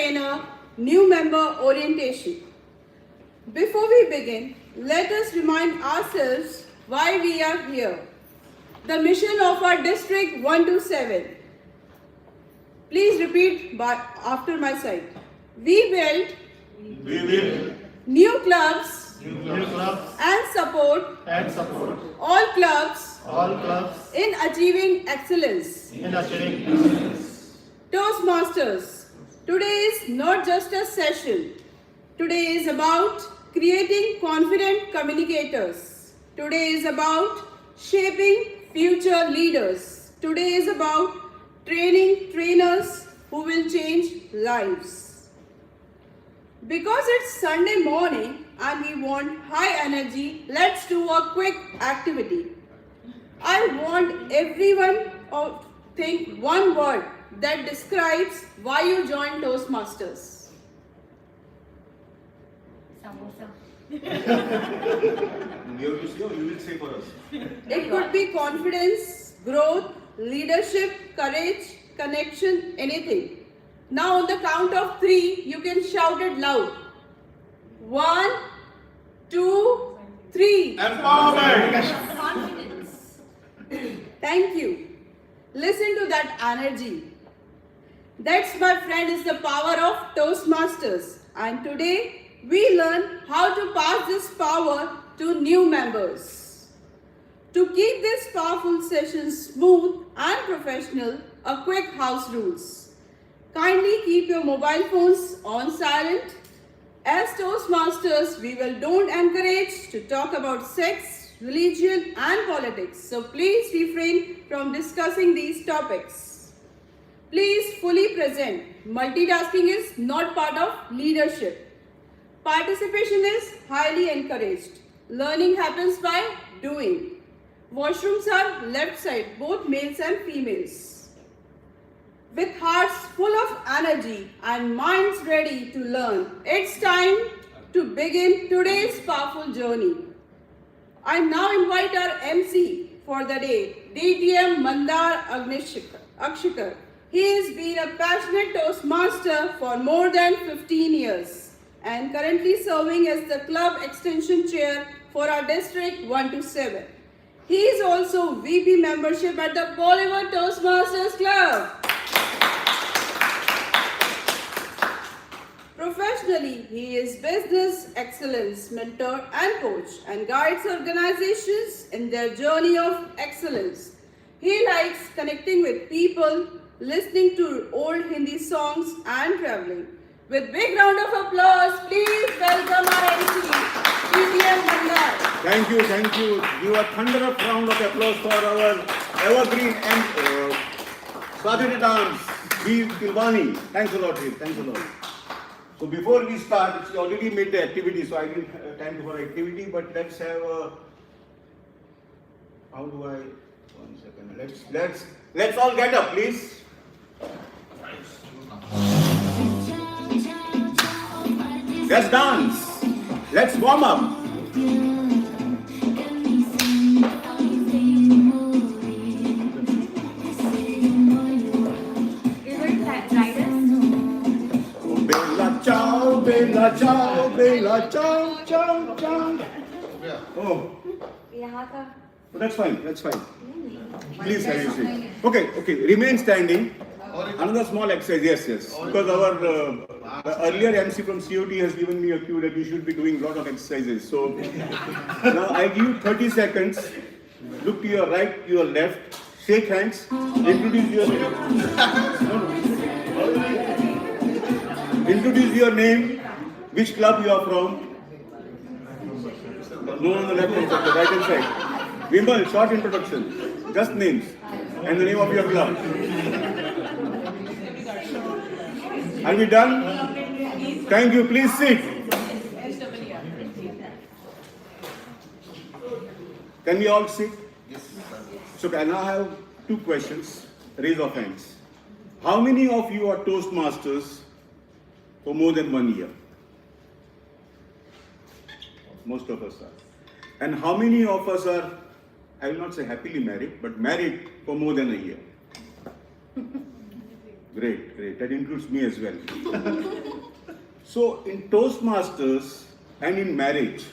trainer, new member orientation. Before we begin, let us remind ourselves why we are here. The mission of our district 127. Please repeat after my side. We build new clubs and support all clubs in achieving excellence. Toastmasters, today is not just a session. Today is about creating confident communicators. Today is about shaping future leaders. Today is about training trainers who will change lives. Because it's Sunday morning and we want high energy, let's do a quick activity. I want everyone to think one word that describes why you joined Toastmasters. Samosa. You will say for us. It could be confidence, growth, leadership, courage, connection, anything. Now on the count of 3, you can shout it loud. 1, 2, 3. Empowerment. Confidence. Thank you. Listen to that energy. That's, my friend, is the power of Toastmasters. And today we learn how to pass this power to new members. To keep this powerful session smooth and professional, a quick house rules. Kindly keep your mobile phones on silent. As Toastmasters, we don't encourage to talk about sex, religion and politics. So please refrain from discussing these topics. Please fully present. Multitasking is not part of leadership. Participation is highly encouraged. Learning happens by doing. Washrooms are left side, both males and females. With hearts full of energy and minds ready to learn, it's time to begin today's powerful journey. I now invite our MC for the day, DTM Mandar Akshikar. He has been a passionate Toastmaster for more than 15 years and currently serving as the club extension chair for our district 127. He is also VP membership at the Bollywood Toastmasters Club. Professionally, he is business excellence mentor and coach and guides organizations in their journey of excellence. He likes connecting with people, listening to old Hindi songs and traveling. With big round of applause, please welcome our MC, DTM Mandar. Thank you. Give a thunderous round of applause for our evergreen and Swadhini dance, Veer Kilwani. Thanks a lot, Veer. Thanks a lot. So before we start, it's already made the activity, so I didn't have time for activity, but let's have a, how do I, 1 second, let's all get up, please. Let's dance. Let's warm up. Bella ciao. Oh. That's fine. Please have your seat. Okay. Remain standing. Another small exercise, yes. Because our the earlier MC from COT has given me a cue that we should be doing a lot of exercises. So now I give you 30 seconds. Look to your right, your left. Shake hands. Introduce your name. Which club you are from? No, on the left hand side, the right hand side. Vimal, short introduction. Just names and the name of your club. Are we done? Thank you. Please sit. Can we all sit? Yes. So I now have 2 questions. Raise of hands. How many of you are Toastmasters for more than 1 year? Most of us are. And how many of us are, I will not say happily married, but married for more than a year? Great, great. That includes me as well. So in Toastmasters and in marriage,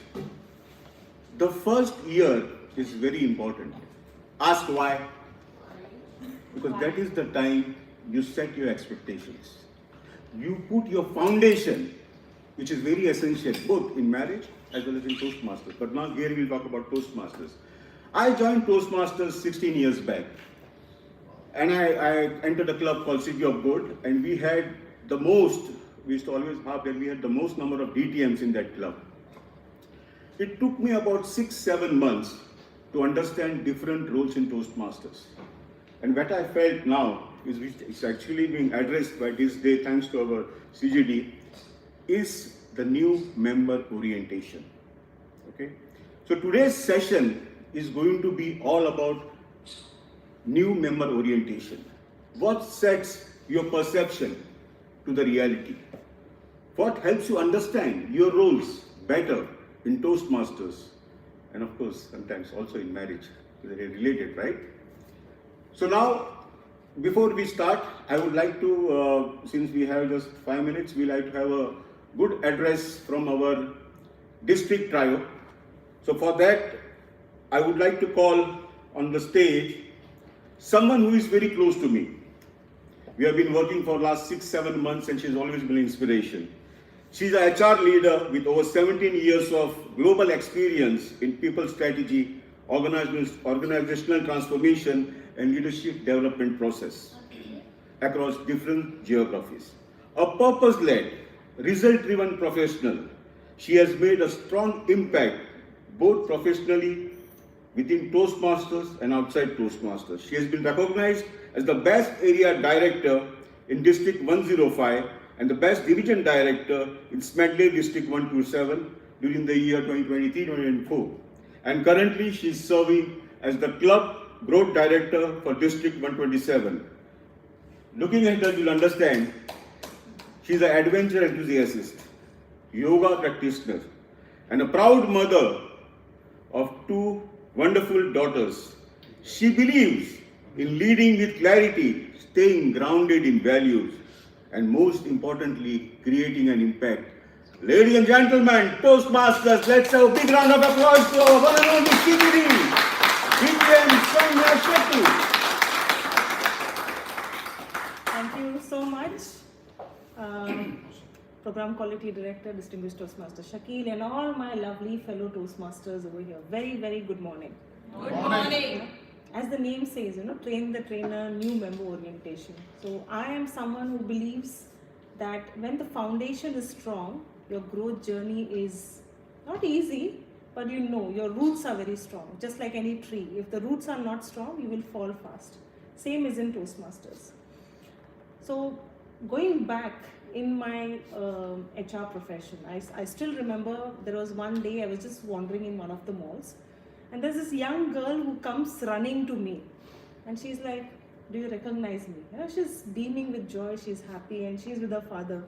the first year is very important. Ask why. Because that is the time you set your expectations. You put your foundation, which is very essential, both in marriage as well as in Toastmasters. But now here we'll talk about Toastmasters. I joined Toastmasters 16 years back. And I entered a club called City of Good, and we had the most, we used to always have that we had the most number of DTMs in that club. It took me about 6-7 months to understand different roles in Toastmasters. And what I felt now is, which is actually being addressed by this day thanks to our CGD, is the new member orientation. Okay? So today's session is going to be all about new member orientation. What sets your perception to the reality? What helps you understand your roles better in Toastmasters? And of course, sometimes also in marriage. They're related, right? So now, before we start, I would like to, since we have just 5 minutes, we like to have a good address from our district trio. So for that, I would like to call on the stage someone who is very close to me. We have been working for the last 6-7 months and she's always been an inspiration. She's an HR leader with over 17 years of global experience in people strategy, organizational transformation and leadership development process across different geographies. A purpose-led, result-driven professional, she has made a strong impact both professionally within Toastmasters and outside Toastmasters. She has been recognized as the best area director in District 105 and the best division director in Smedley District 127 during the year 2023-2024. And currently she is serving as the Club Growth Director for District 127. Looking at her, you'll understand she is an adventure enthusiast, yoga practitioner, and a proud mother of 2 wonderful daughters. She believes in leading with clarity, staying grounded in values, and most importantly, creating an impact. Ladies and gentlemen, Toastmasters, let's have a big round of applause to our one and only CGD, Sonia Shetty. Thank you so much, Program Quality Director, Distinguished Toastmaster Shakil, and all my lovely fellow Toastmasters over here. Very, very good morning. Good morning. As the name says, train the trainer, new member orientation. So I am someone who believes that when the foundation is strong, your growth journey is not easy, but your roots are very strong. Just like any tree, if the roots are not strong, you will fall fast. Same is in Toastmasters. So going back in my HR profession, I still remember there was one day I was just wandering in one of the malls, and there's this young girl who comes running to me, and she's like, "Do you recognize me?" She's beaming with joy, she's happy, and she's with her father.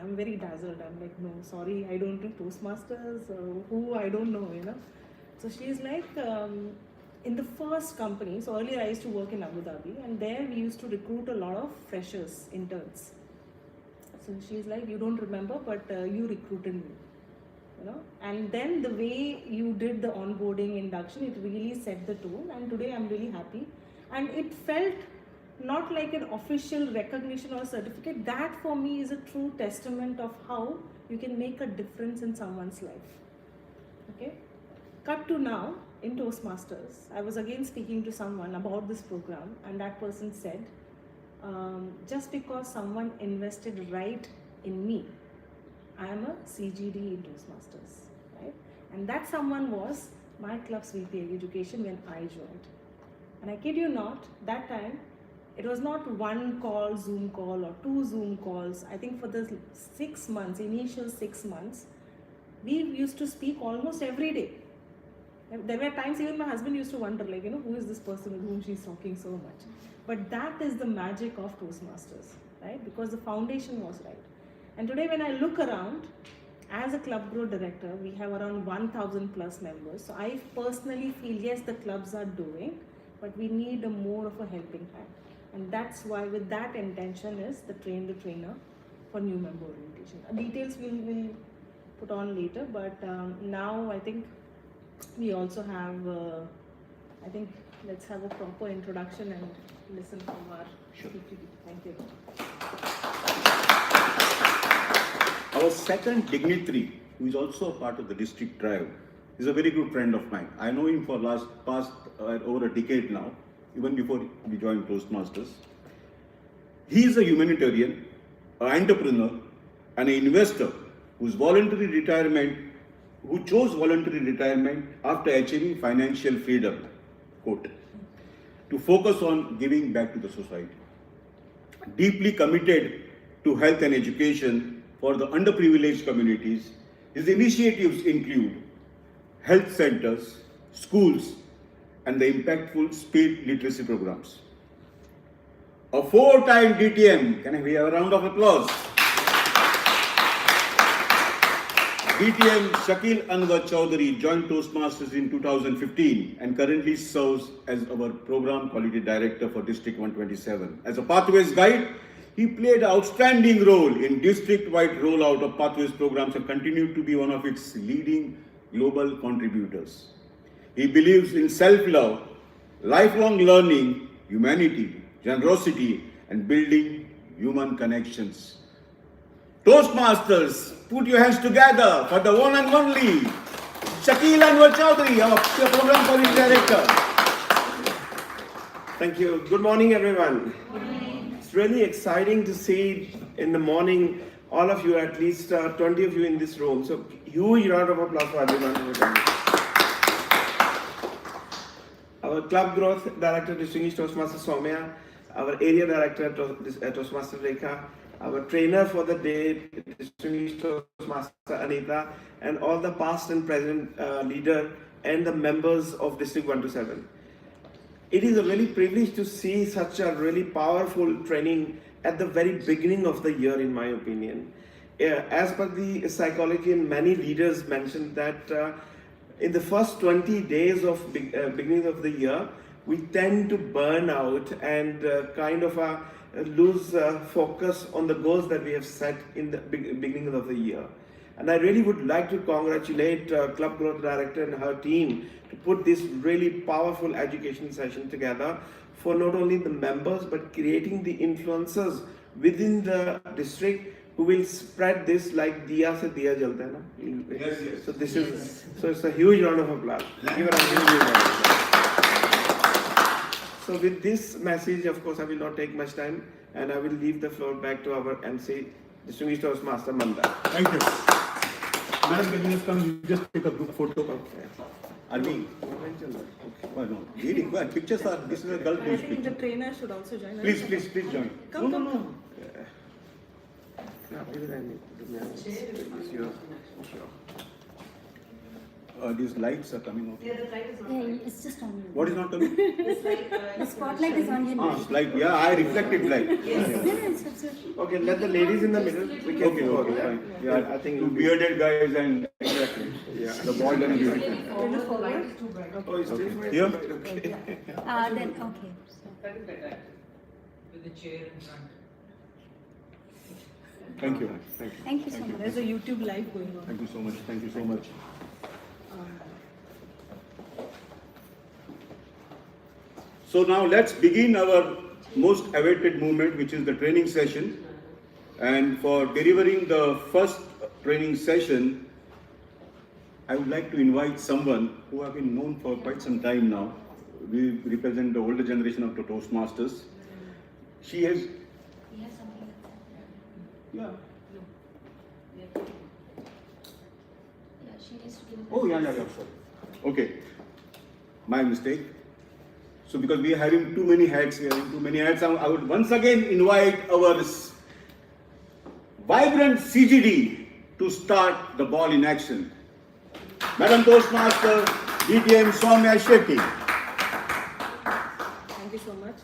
I'm very dazzled. I'm like, "No, sorry, I don't do Toastmasters, who, I don't know, So she's like, in the first company, so earlier I used to work in Abu Dhabi, and there we used to recruit a lot of freshers, interns. So she's like, "You don't remember, but you recruited me." And then the way you did the onboarding induction, it really set the tone, and today I'm really happy. And it felt not like an official recognition or certificate. That for me is a true testament of how you can make a difference in someone's life. Okay? Cut to now, in Toastmasters, I was again speaking to someone about this program, and that person said, just because someone invested right in me, I am a CGD in Toastmasters, right? And that someone was my club's VP education when I joined. And I kid you not, that time, it was not one call, Zoom call, or 2 Zoom calls. I think for the 6 months, initial 6 months, we used to speak almost every day. There were times even my husband used to wonder, who is this person with whom she's talking so much? But that is the magic of Toastmasters, right? Because the foundation was right. And today when I look around, as a club growth director, we have around 1,000 plus members. So I personally feel, yes, the clubs are doing, but we need more of a helping hand. And that's why, with that intention, is the train the trainer for new member orientation. Details we'll put on later, but now I think we also have, I think let's have a proper introduction and listen from our PPT. Thank you. Our second dignitary, who is also a part of the district drive, is a very good friend of mine. I know him for past over a decade now, even before we joined Toastmasters. He is a humanitarian, an entrepreneur, and an investor who chose voluntary retirement after achieving financial freedom, quote, to focus on giving back to the society. Deeply committed to health and education for the underprivileged communities, his initiatives include health centers, schools, and the impactful speed literacy programs. A 4-time DTM, can I hear a round of applause? DTM Shakil Anwar Chaudhary joined Toastmasters in 2015 and currently serves as our Program Quality Director for District 127. As a Pathways Guide, he played an outstanding role in district-wide rollout of Pathways programs and continued to be one of its leading global contributors. He believes in self-love, lifelong learning, humanity, generosity, and building human connections. Toastmasters, put your hands together for the one and only Shakil Anwar Chaudhary, our Program Quality Director. Thank you. Good morning, everyone. It's really exciting to see in the morning all of you, at least 20 of you in this room. So huge round of applause for everyone. Our Club Growth Director, Distinguished Toastmaster Soumya, our Area Director, Toastmaster Rekha, our trainer for the day, Distinguished Toastmaster Anita, and all the past and present leader and the members of District 127. It is a really privilege to see such a really powerful training at the very beginning of the year, in my opinion. As per the psychology, and many leaders mentioned that in the first 20 days of beginning of the year, we tend to burn out and kind of lose focus on the goals that we have set in the beginning of the year. And I really would like to congratulate Club Growth Director and her team to put this really powerful education session together for not only the members but creating the influencers within the district who will spread this like diya se diya jalta hai na? Yes, yes. So this is it's a huge round of applause. Give it a huge round of applause. So with this message, of course, I will not take much time, and I will leave the floor back to our MC, Distinguished Toastmaster Manda. Thank you. Madam, can you just come? You just take a group photo. Are we? Oh, no. Leading. Well, pictures are. This is a girl I page think the picture. trainer should also join. Please join. Come. These lights are coming out. Yeah, it's just on you. What is not coming? The spotlight is on you. Light. Yeah, I reflected light. Yes, absolutely. Okay, let the ladies in the middle. We can go. Okay, fine. Yeah, I think two bearded guys and exactly. Yeah. The bald and beautiful. Oh, it's still Here? okay. Then, okay. With the chair in front. Thank you. Thank you so much. There's a YouTube live going on. Thank you so much. Thank you so much. So now let's begin our most awaited movement, which is the training session. And for delivering the first training session, I would like to invite someone who have been known for quite some time now. We represent the older generation of the Toastmasters. She has... Yeah. Oh, yeah, sorry. Okay. My mistake. So because we are having too many hats, I would once again invite our vibrant CGD to start the ball in action. Madam Toastmaster, DTM Soumya Shetty. Thank you so much.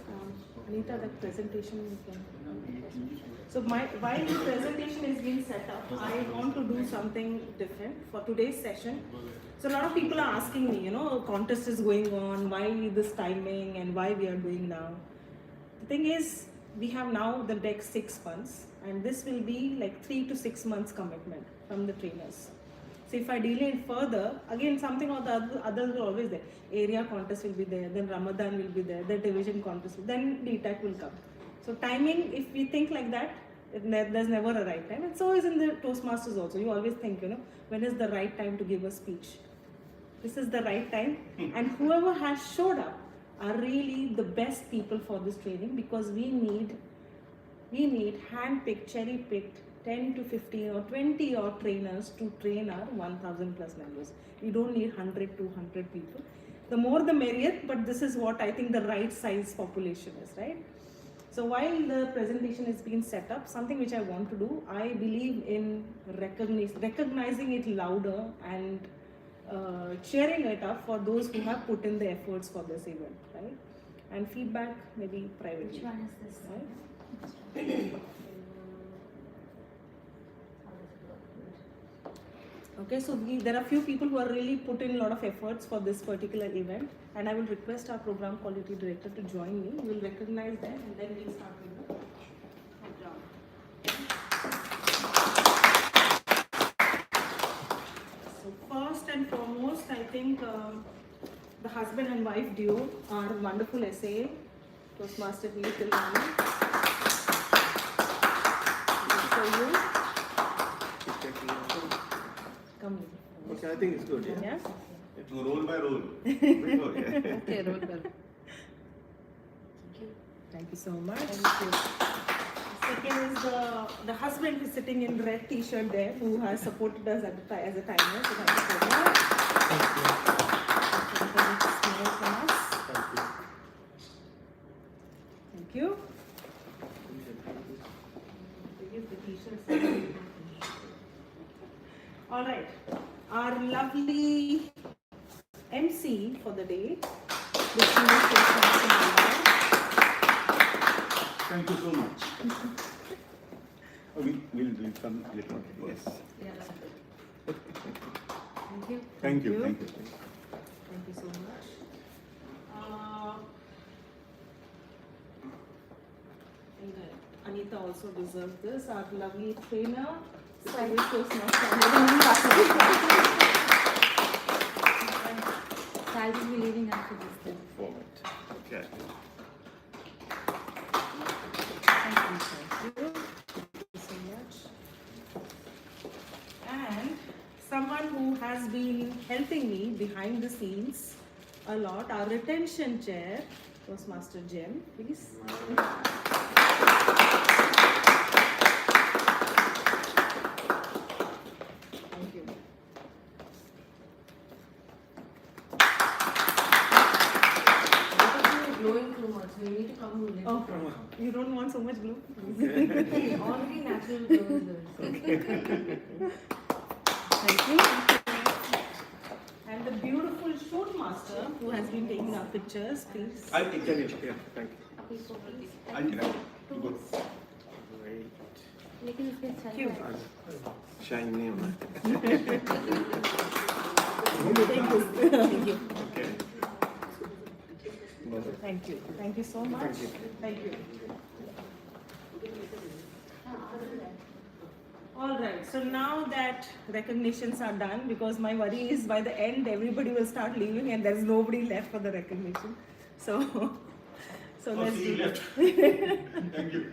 Anita, that presentation you can... So while the presentation is being set up, I want to do something different for today's session. So a lot of people are asking me, contest is going on, why this timing and why we are doing now. The thing is, we have now the next 6 months, and this will be like 3 to 6 months commitment from the trainers. So if I delay it further, again something or the others will always there. Area contest will be there, then Ramadan will be there, the division contest, then DTAC will come. So timing, if we think like that, there's never a right time. And so is in the Toastmasters also. You always think, when is the right time to give a speech? This is the right time. And whoever has showed up are really the best people for this training, because we need hand-picked, cherry-picked 10 to 15 or 20 or trainers to train our 1000 plus members. We don't need 100, 200 people. The more the merrier, but this is what I think the right size population is, right? So while the presentation is being set up, something which I want to do, I believe in recognizing it louder and cheering it up for those who have put in the efforts for this event, right? And feedback maybe privately. Which one is this? Right? Okay, so there are few people who are really put in a lot of efforts for this particular event, and I will request our program quality director to join me. We will recognize them, and then we'll start with the program. So first and foremost, I think the husband and wife duo are wonderful essay, Toastmaster Little Mami. For you. Come here. Okay, I think it's good. Yeah. Yeah? Roll by roll. Very good, yeah. Okay, roll call. Thank you so much. Second is the husband who is sitting in red t-shirt there, who has supported us at the as a timer. So thank you so much. Thank you. All right, our lovely MC for the day, the senior Toastmaster. Thank you so much. We'll come later. Yes. Thank you. Thank you. Thank you so much. And Anita also deserves this. Our lovely trainer. Sorry, I'll be leaving after this then. Forward. Okay. Thank you so much. And someone who has been helping me behind the scenes a lot, our retention chair, Toastmaster Jem, please. Thank you. Glowing too much. We need to come with Oh, you don't want so much glue? already natural glow is there. Thank you. And the beautiful shoot master who has been taking our pictures, please. I'll take care of it. Yeah, thank you. I'll go. Great. लेकिन इसके Thank you. Shiny. Thank you. Okay. Thank you. Thank you so much. Thank you. All right. So now that recognitions are done, because my worry is by the end everybody will start leaving and there's nobody left for the recognition. So let's do that. Thank you.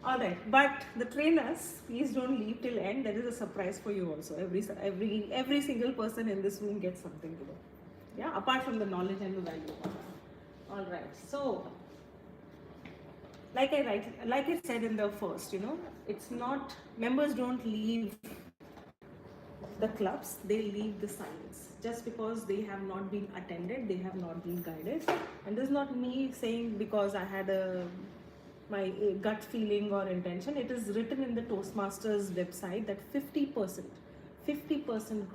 All right, but the trainers, please don't leave till end. There is a surprise for you also. Every single person in this room gets something today. Yeah, apart from the knowledge and the value. All right, so like I said in the first, it's not, members don't leave the clubs, they leave the silence. Just because they have not been attended, they have not been guided. And this is not me saying because I had my gut feeling or intention. It is written in the Toastmasters website that 50%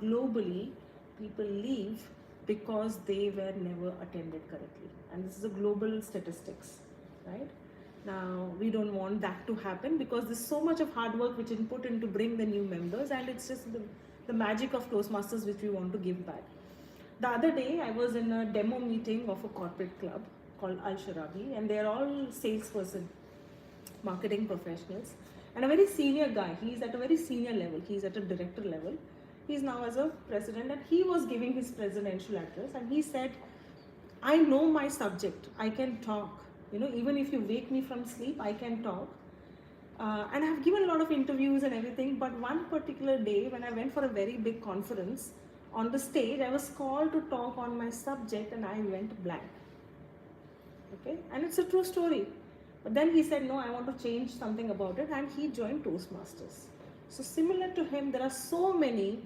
globally people leave because they were never attended correctly. And this is a global statistics, right? Now, we don't want that to happen because there's so much of hard work which is put in to bring the new members, and it's just the magic of Toastmasters which we want to give back. The other day, I was in a demo meeting of a corporate club, called Al Sharabi, and they are all salesperson, marketing professionals, and a very senior guy. He's at a very senior level. He's at a director level. He's now as a president, and he was giving his presidential address, and he said, I know my subject. I can talk. You know, even if you wake me from sleep, I can talk. And I've given a lot of interviews and everything, but one particular day when I went for a very big conference, on the stage, I was called to talk on my subject and I went blank. Okay, and it's a true story. But then he said, no, I want to change something about it, and he joined Toastmasters. So similar to him, there are so many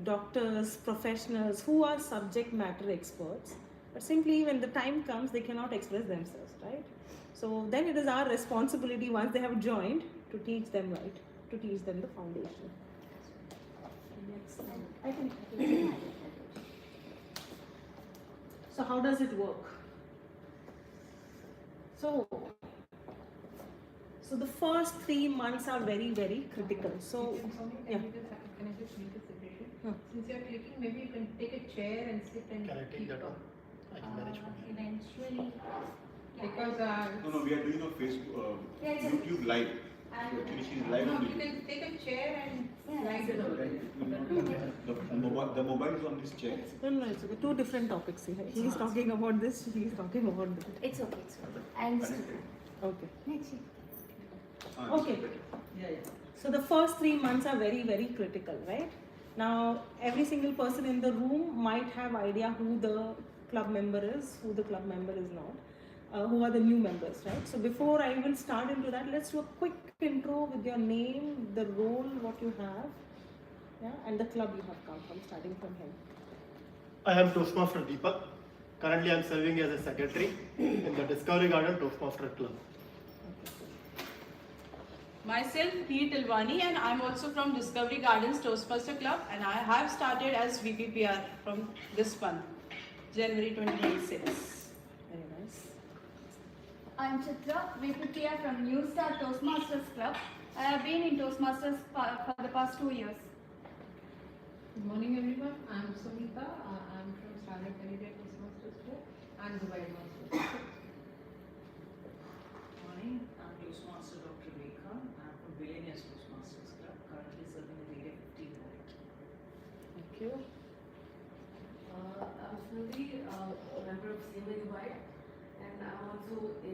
doctors, professionals who are subject matter experts, but simply when the time comes, they cannot express themselves, right? So then it is our responsibility, once they have joined, to teach them right, to teach them the foundation. I think. So how does it work? So the first 3 months are very, very critical. So, yeah. Can I just make a suggestion? Huh. Since you're clicking, maybe you can take a chair and sit and Can I take keep that talking. on? I can manage from here. Eventually. Because No, we are doing a Facebook, YouTube live. Actually, she's live no, on you YouTube. can take a chair and slide it over. The mobile is on this chair. No, it's okay. Two different topics here. He's talking about this, he's talking about that. It's okay, it's okay. I'll just do it. Okay. Next. Okay. So the first 3 months are very, very critical, right? Now, every single person in the room might have idea who the club member is, who the club member is not, who are the new members, right? So before I even start into that, let's do a quick intro with your name, the role, what you have, yeah, and the club you have come from, starting from him. I am Toastmaster Deepak. Currently, I am serving as a secretary in the Discovery Garden Toastmaster Club. Myself, P. Tilwani, and I'm also from Discovery Gardens Toastmaster Club, and I have started as VPPR from this month, January 2026. Very nice. I'm Chitra, VPPR from New Star Toastmasters Club. I have been in Toastmasters for the past 2 years. Good morning, everyone. I'm Sunita. I'm from Starlight Candidate Toastmasters Club and Dubai Masters. Morning, I'm Toastmaster Dr. Rekha. I'm from Billionaires Toastmasters Club, currently serving as Area 15 Director. Thank you. I'm Smriti, a member of CMA Dubai, and I'm also a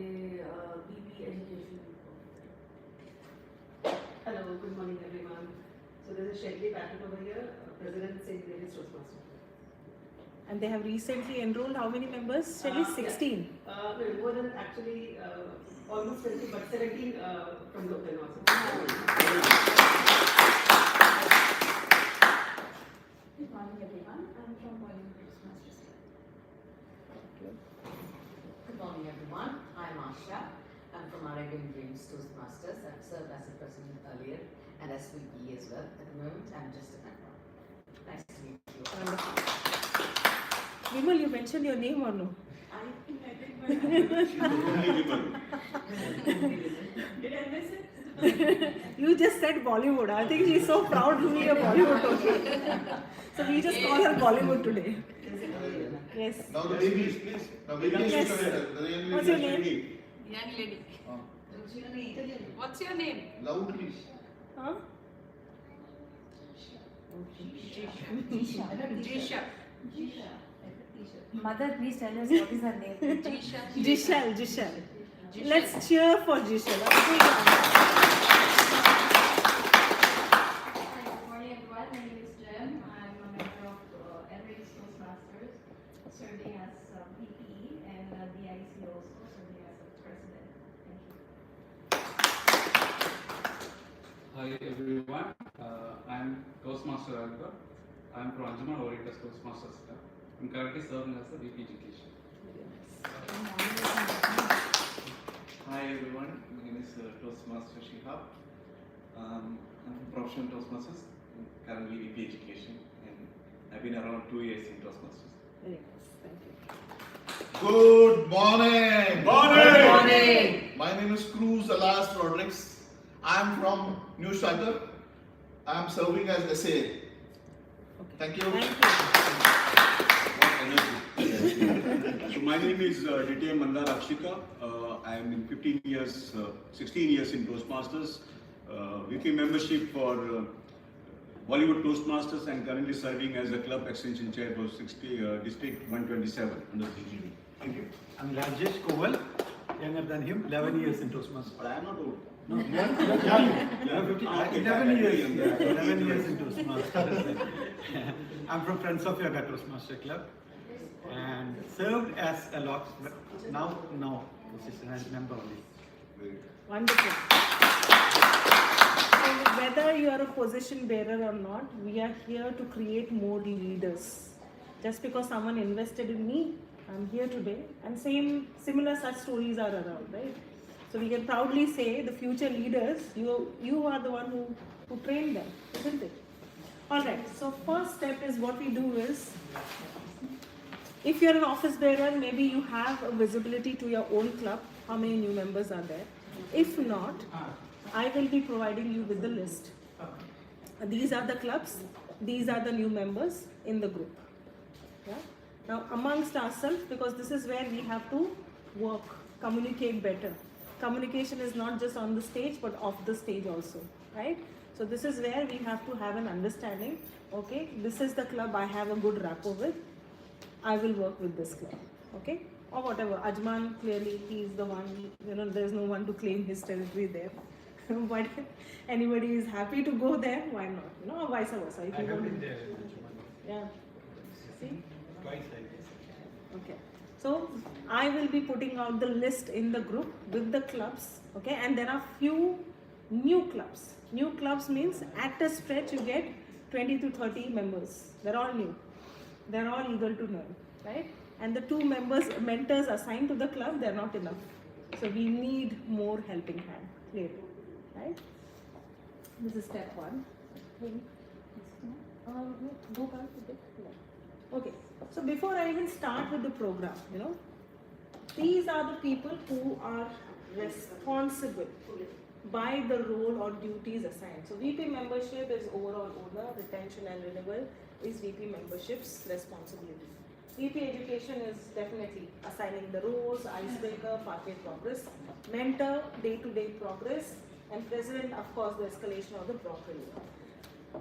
BP education. Hello, good morning everyone. So this is Shelly Patrick over here, President St. Mary's Toastmasters. And they have recently enrolled how many members? Shelley, 16. No, more than actually almost 20, but 17 from local also. Good morning, everyone. I'm from Bollywood Toastmasters Club. Good morning, everyone. I'm Asha. I'm from Arabian Dreams Toastmasters. I've served as a president earlier and as VP as well. At the moment, I'm just a member. Nice to meet you. Wonderful. Vimal, you mentioned your name or no? I think I did, She's the only woman. Did I miss it? You just said Bollywood. I think she's so proud to be a Bollywood toastmaster. So we just call her Bollywood today. Yes. Now the babies, please. Now babies, Yes. the young What's your lady is name? ready. Young lady. Uh, What's your name? Loudly. Huh? Jisha. Mother, please tell us what is her name. Jisha. Jishal. Let's cheer for Jishal. A big round. Good morning, everyone. My name is Jem. I'm a member of Emirates Toastmasters, serving as VP and the IC also, serving as a president. Thank you. Hi everyone, I'm Toastmaster Alba. I'm from Anjuman Oriental Toastmasters Club. I'm currently serving as the VP Education. Hi everyone, my name is Toastmaster Shihab. I'm from Professional Toastmasters, I'm currently VP Education, and I've been around 2 years in Toastmasters. Very nice. Thank you. Good morning. Morning. Morning. My name is Cruz Alas Rodriguez. I'm from New Starter. I'm serving as SA. Okay. Thank you. Thank you. What energy. So my name is DTM Mandar Akshika. I am in 16 years in Toastmasters. VP membership for Bollywood Toastmasters and currently serving as a club extension chair for District 127 under CGD. Thank you. I'm Rajesh Koval, younger than him, 11 years in Toastmasters. But I am not old. No, you are young. 11 years. Yeah, 11 years in Toastmasters. I'm from Friends of Yoga Toastmaster Club and served as a lot, but now position as member only. Wonderful. So whether you are a position bearer or not, we are here to create more leaders. Just because someone invested in me, I'm here today, and similar such stories are around, right? So we can proudly say the future leaders, you are the one who trained them, isn't it? Alright, so first step is what we do is, if you're an office bearer, maybe you have a visibility to your own club, how many new members are there. If not, I will be providing you with the list. These are the clubs, these are the new members in the group. Yeah? Now amongst ourselves, because this is where we have to work, communicate better. Communication is not just on the stage but off the stage also, right? So this is where we have to have an understanding, okay, this is the club I have a good rapport with, I will work with this club, okay? Or whatever, Ajman clearly he is the one, there's no one to claim his territory there. But if anybody is happy to go there, why not? Or vice versa. If I you have want been to. there. Yeah. See? Twice I guess. Okay. So I will be putting out the list in the group with the clubs, okay? And there are few new clubs. New clubs means at a stretch you get 20 to 30 members. They're all new. They're all eager to learn, right? And the two mentors assigned to the club, they're not enough. So we need more helping hand, clearly, right? This is step one. Okay, so before I even start with the program, these are the people who are responsible by the role or duties assigned. So VP membership is overall owner, retention and renewal is VP membership's responsibility. VP education is definitely assigning the roles, icebreaker, pathway progress, mentor, day-to-day progress, and president, of course, the escalation of the broccoli.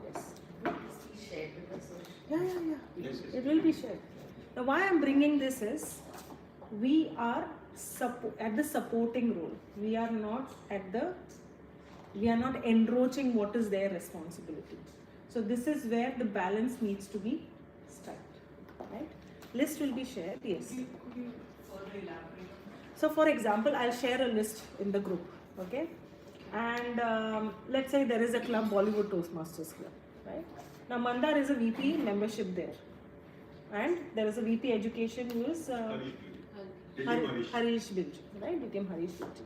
Yes. Shared with us. Yeah. Yes. It will be shared. Now, why I'm bringing this is, we are at the supporting role. We are not encroaching what is their responsibility. So this is where the balance needs to be struck, right? List will be shared, yes. Could you further elaborate? So for example, I'll share a list in the group, okay? And let's say there is a club, Bollywood Toastmasters Club, right? Now Mandar is a VP membership there. And there is a VP education who is Harish Bilji, right? DTM Harish Bilji.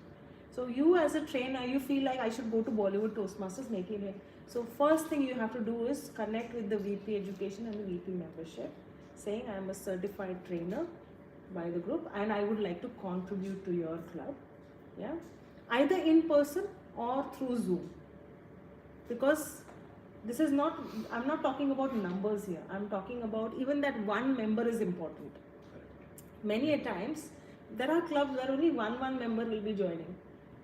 So you as a trainer, you feel like I should go to Bollywood Toastmasters, make it. So first thing you have to do is connect with the VP education and the VP membership, saying I am a certified trainer by the group and I would like to contribute to your club, yeah, either in person or through Zoom, because this is not, I'm not talking about numbers here, I'm talking about even that one member is important. Many a times there are clubs where only one member will be joining,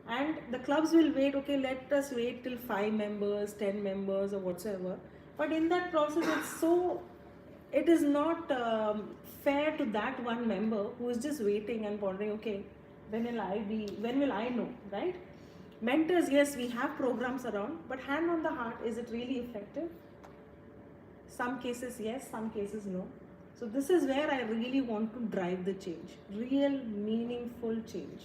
and the clubs will wait, okay, let us wait till 5 members, 10 members or whatsoever, but in that process it is not fair to that one member who is just waiting and pondering, okay, when will I know, right? Mentors, yes, we have programs around, but hand on the heart, is it really effective? Some cases yes, some cases no. So this is where I really want to drive the change, real meaningful change,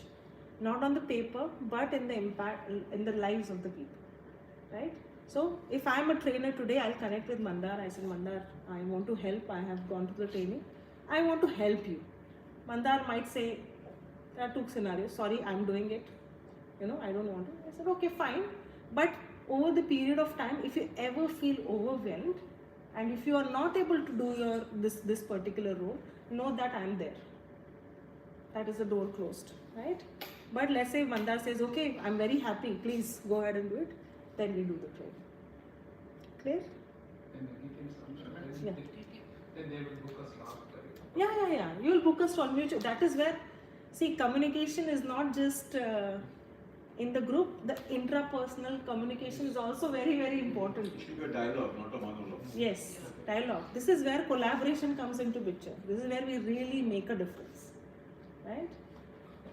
not on the paper, but in the impact, in the lives of the people, right? So if I am a trainer today, I'll connect with Mandar. I said, Mandar, I want to help. I have gone to the training. I want to help you. Mandar might say, there are 2 scenarios. Sorry, I'm doing it. I don't want to. I said, okay, fine. But over the period of time, if you ever feel overwhelmed, and if you are not able to do this particular role, know that I'm there. That is the door closed, right? But let's say Mandar says, okay, I'm very happy. Please go ahead and do it. Then we do the training. Clear? Yeah. then they will book us last. Yeah. You will book us on mutual. That is where, see, communication is not just in the group. The intrapersonal communication is also very, very important. It should be a dialogue, not a monologue. Yes, dialogue. This is where collaboration comes into picture. This is where we really make a difference, right?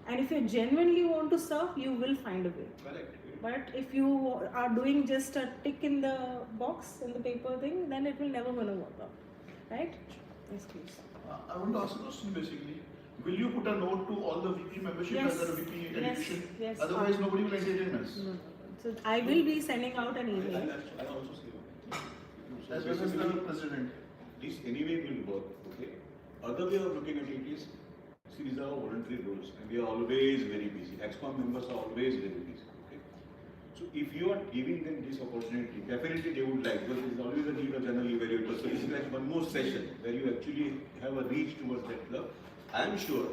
And if you genuinely want to serve, you will find a way. Correct. But if you are doing just a tick in the box in the paper thing, then it will never gonna work out, right? Yes, please. I want to ask a question basically. Will you put a note to all the VP membership Yes. as a VP education? Yes. Otherwise, nobody will entertain us. No. So I will be sending out an email. I also say that. As well as the president. This anyway will work, okay? Other way of looking at it is, see, these are all voluntary roles and we are always very busy. ExCom members are always very busy, okay? So if you are giving them this opportunity, definitely they would like, because there is always a need of general evaluator. So this is like one more session where you actually have a reach towards that club. I am sure,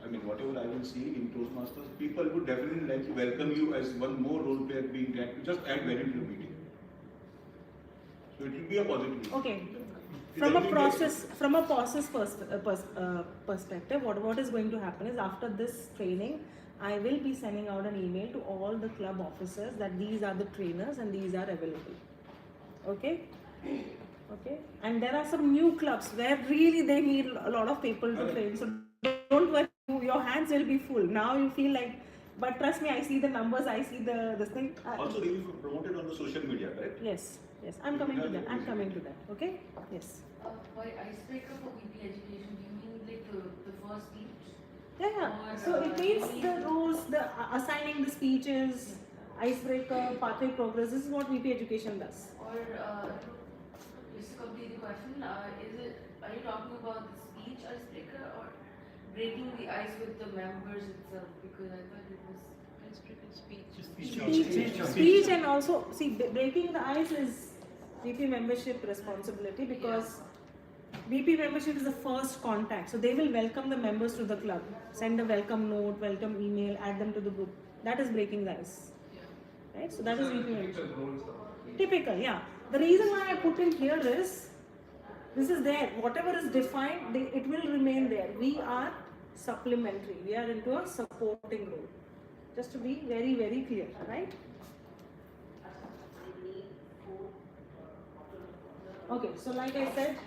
I mean, whatever I will see in Toastmasters, people would definitely like to welcome you as one more role player being that to just add value to the meeting. So it will be a positive. Okay. From a process perspective, what is going to happen is after this training, I will be sending out an email to all the club officers that these are the trainers and these are available. Okay? Okay? And there are some new clubs where really they need a lot of people to train. So don't worry, your hands will be full. Now you feel like, but trust me, I see the numbers, I see this thing. Also, they will be promoted on the social media, correct? Yes. I'm coming to that. Okay? Yes. By icebreaker for VP education, do you mean like the first speech? Yeah. Or, So it means the rules, the assigning the speeches, icebreaker, pathway progress. This is what VP education does. Or just to complete the question, are you talking about the speech icebreaker or breaking the ice with the members itself? Because I thought it was icebreaker speech. Speech and also, see, breaking the ice is VP membership responsibility because VP membership is the first contact. So they will welcome the members to the club, send a welcome note, welcome email, add them to the group. That is breaking the ice. Right? So that is VP membership. Typical, yeah. The reason why I put in here is, this is there. Whatever is defined, it will remain there. We are supplementary. We are into a supporting role. Just to be very, very clear, right? Okay, so like I said,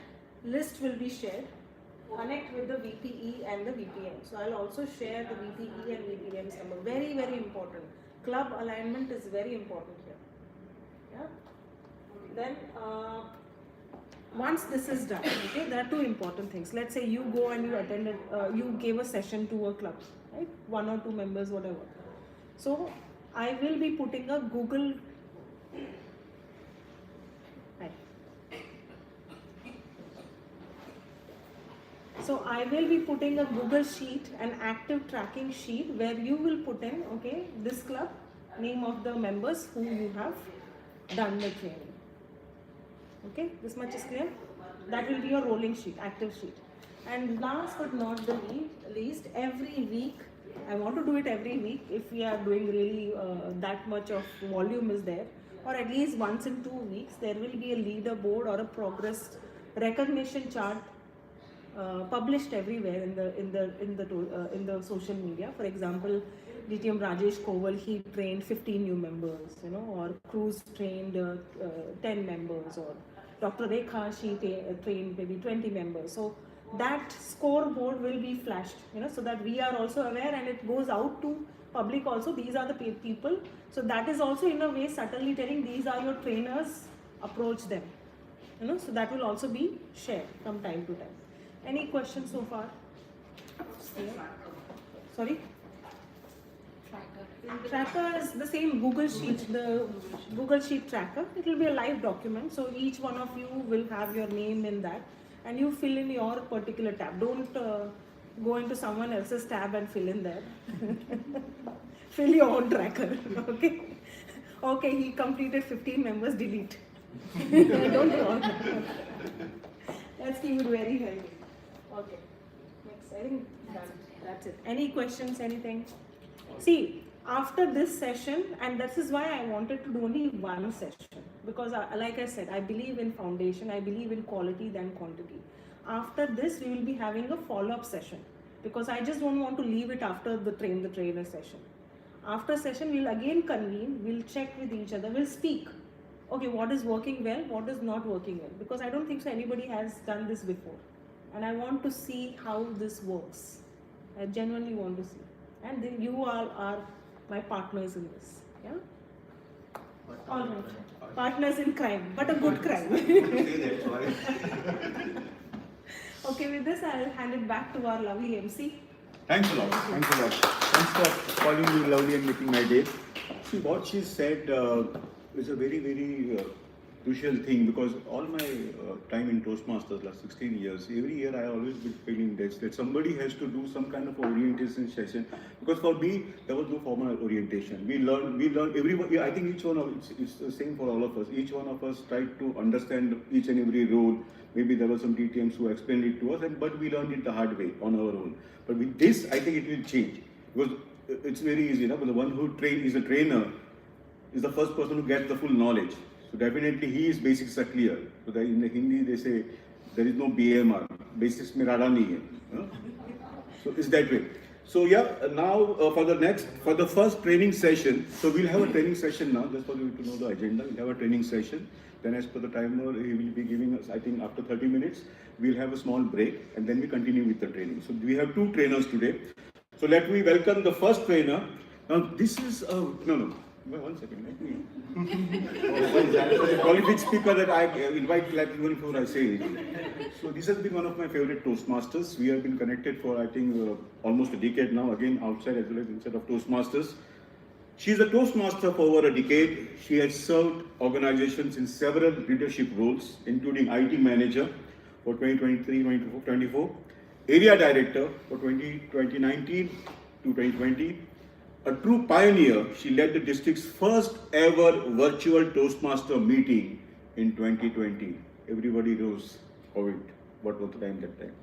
list will be shared. Connect with the VPE and the VPM. So I'll also share the VPE and VPM's number. Very, very important. Club alignment is very important here. Yeah. Then once this is done, okay, there are two important things. Let's say you go and you attended, you gave a session to a club, right? 1 or 2 members, whatever. So I will be putting a Google. So I will be putting a Google sheet, an active tracking sheet where you will put in, okay, this club, name of the members who you have done the training. Okay, this much is clear? That will be your rolling sheet, active sheet. And last but not the least, every week, I want to do it every week if we are doing really that much of volume is there, or at least once in 2 weeks, there will be a leaderboard or a progress recognition chart published everywhere in the social media. For example, DTM Rajesh Koval, he trained 15 new members, or Cruz trained 10 members, or Dr. Rekha, she trained maybe 20 members. So that scoreboard will be flashed, so that we are also aware, and it goes out to public also. These are the people. So that is also in a way subtly telling these are your trainers, approach them. So that will also be shared from time to time. Any questions so far? Yeah. Sorry? Tracker is the same Google Sheet, the Google Sheet tracker. It will be a live document. So each one of you will have your name in that, and you fill in your particular tab. Don't go into someone else's tab and fill in there. Fill your own tracker. Okay? Okay, he completed 15 members, delete. Don't do all that. Let's keep it very healthy. Okay. Next, I think that's it. Any questions, anything? See, after this session, and this is why I wanted to do only one session, because like I said, I believe in foundation, I believe in quality than quantity. after this we will be having a follow-up session, because I just don't want to leave it after the trainer session. After session, we'll again convene, we'll check with each other, we'll speak. Okay, what is working well, what is not working well, because I don't think so anybody has done this before. And I want to see how this works. I genuinely want to see. And then you all are my partners in this. Yeah? All right. Partners in crime, but a good crime. Okay, with this, I'll hand it back to our lovely MC. Thanks a lot. Thanks a lot. Thanks for calling me lovely and making my day. See, what she said is a very, very crucial thing, because all my time in Toastmasters, last 16 years, every year I always been feeling that somebody has to do some kind of orientation session. Because for me, there was no formal orientation. We learned everybody. I think each one of it's the same for all of us. Each one of us tried to understand each and every role. Maybe there were some DTMs who explained it to us, but we learned it the hard way on our own. But with this, I think it will change, because it's very easy. But the one who is a trainer is the first person who gets the full knowledge. So definitely his basics are clear. So that in the Hindi they say there is no BMR. Basics mein rada nahi hai. So it's that way. So yeah, now for the first training session. So we'll have a training session now, just for you to know the agenda. We'll have a training session. Then as per the timer, he will be giving us, I think after 30 minutes, we'll have a small break and then we continue with the training. So we have 2 trainers today. So let me welcome the first trainer. Now this is, no, 1 second, let me. Prolific speaker that I invite like even before I say anything. So this has been one of my favorite Toastmasters. We have been connected for I think almost a decade now, again outside as well as inside of Toastmasters. She is a Toastmaster for over a decade. She has served organizations in several leadership roles, including IT manager for 2023-2024, area director for 2019 to 2020. A true pioneer, she led the district's first ever virtual Toastmaster meeting in 2020. Everybody knows COVID, what was the time that time.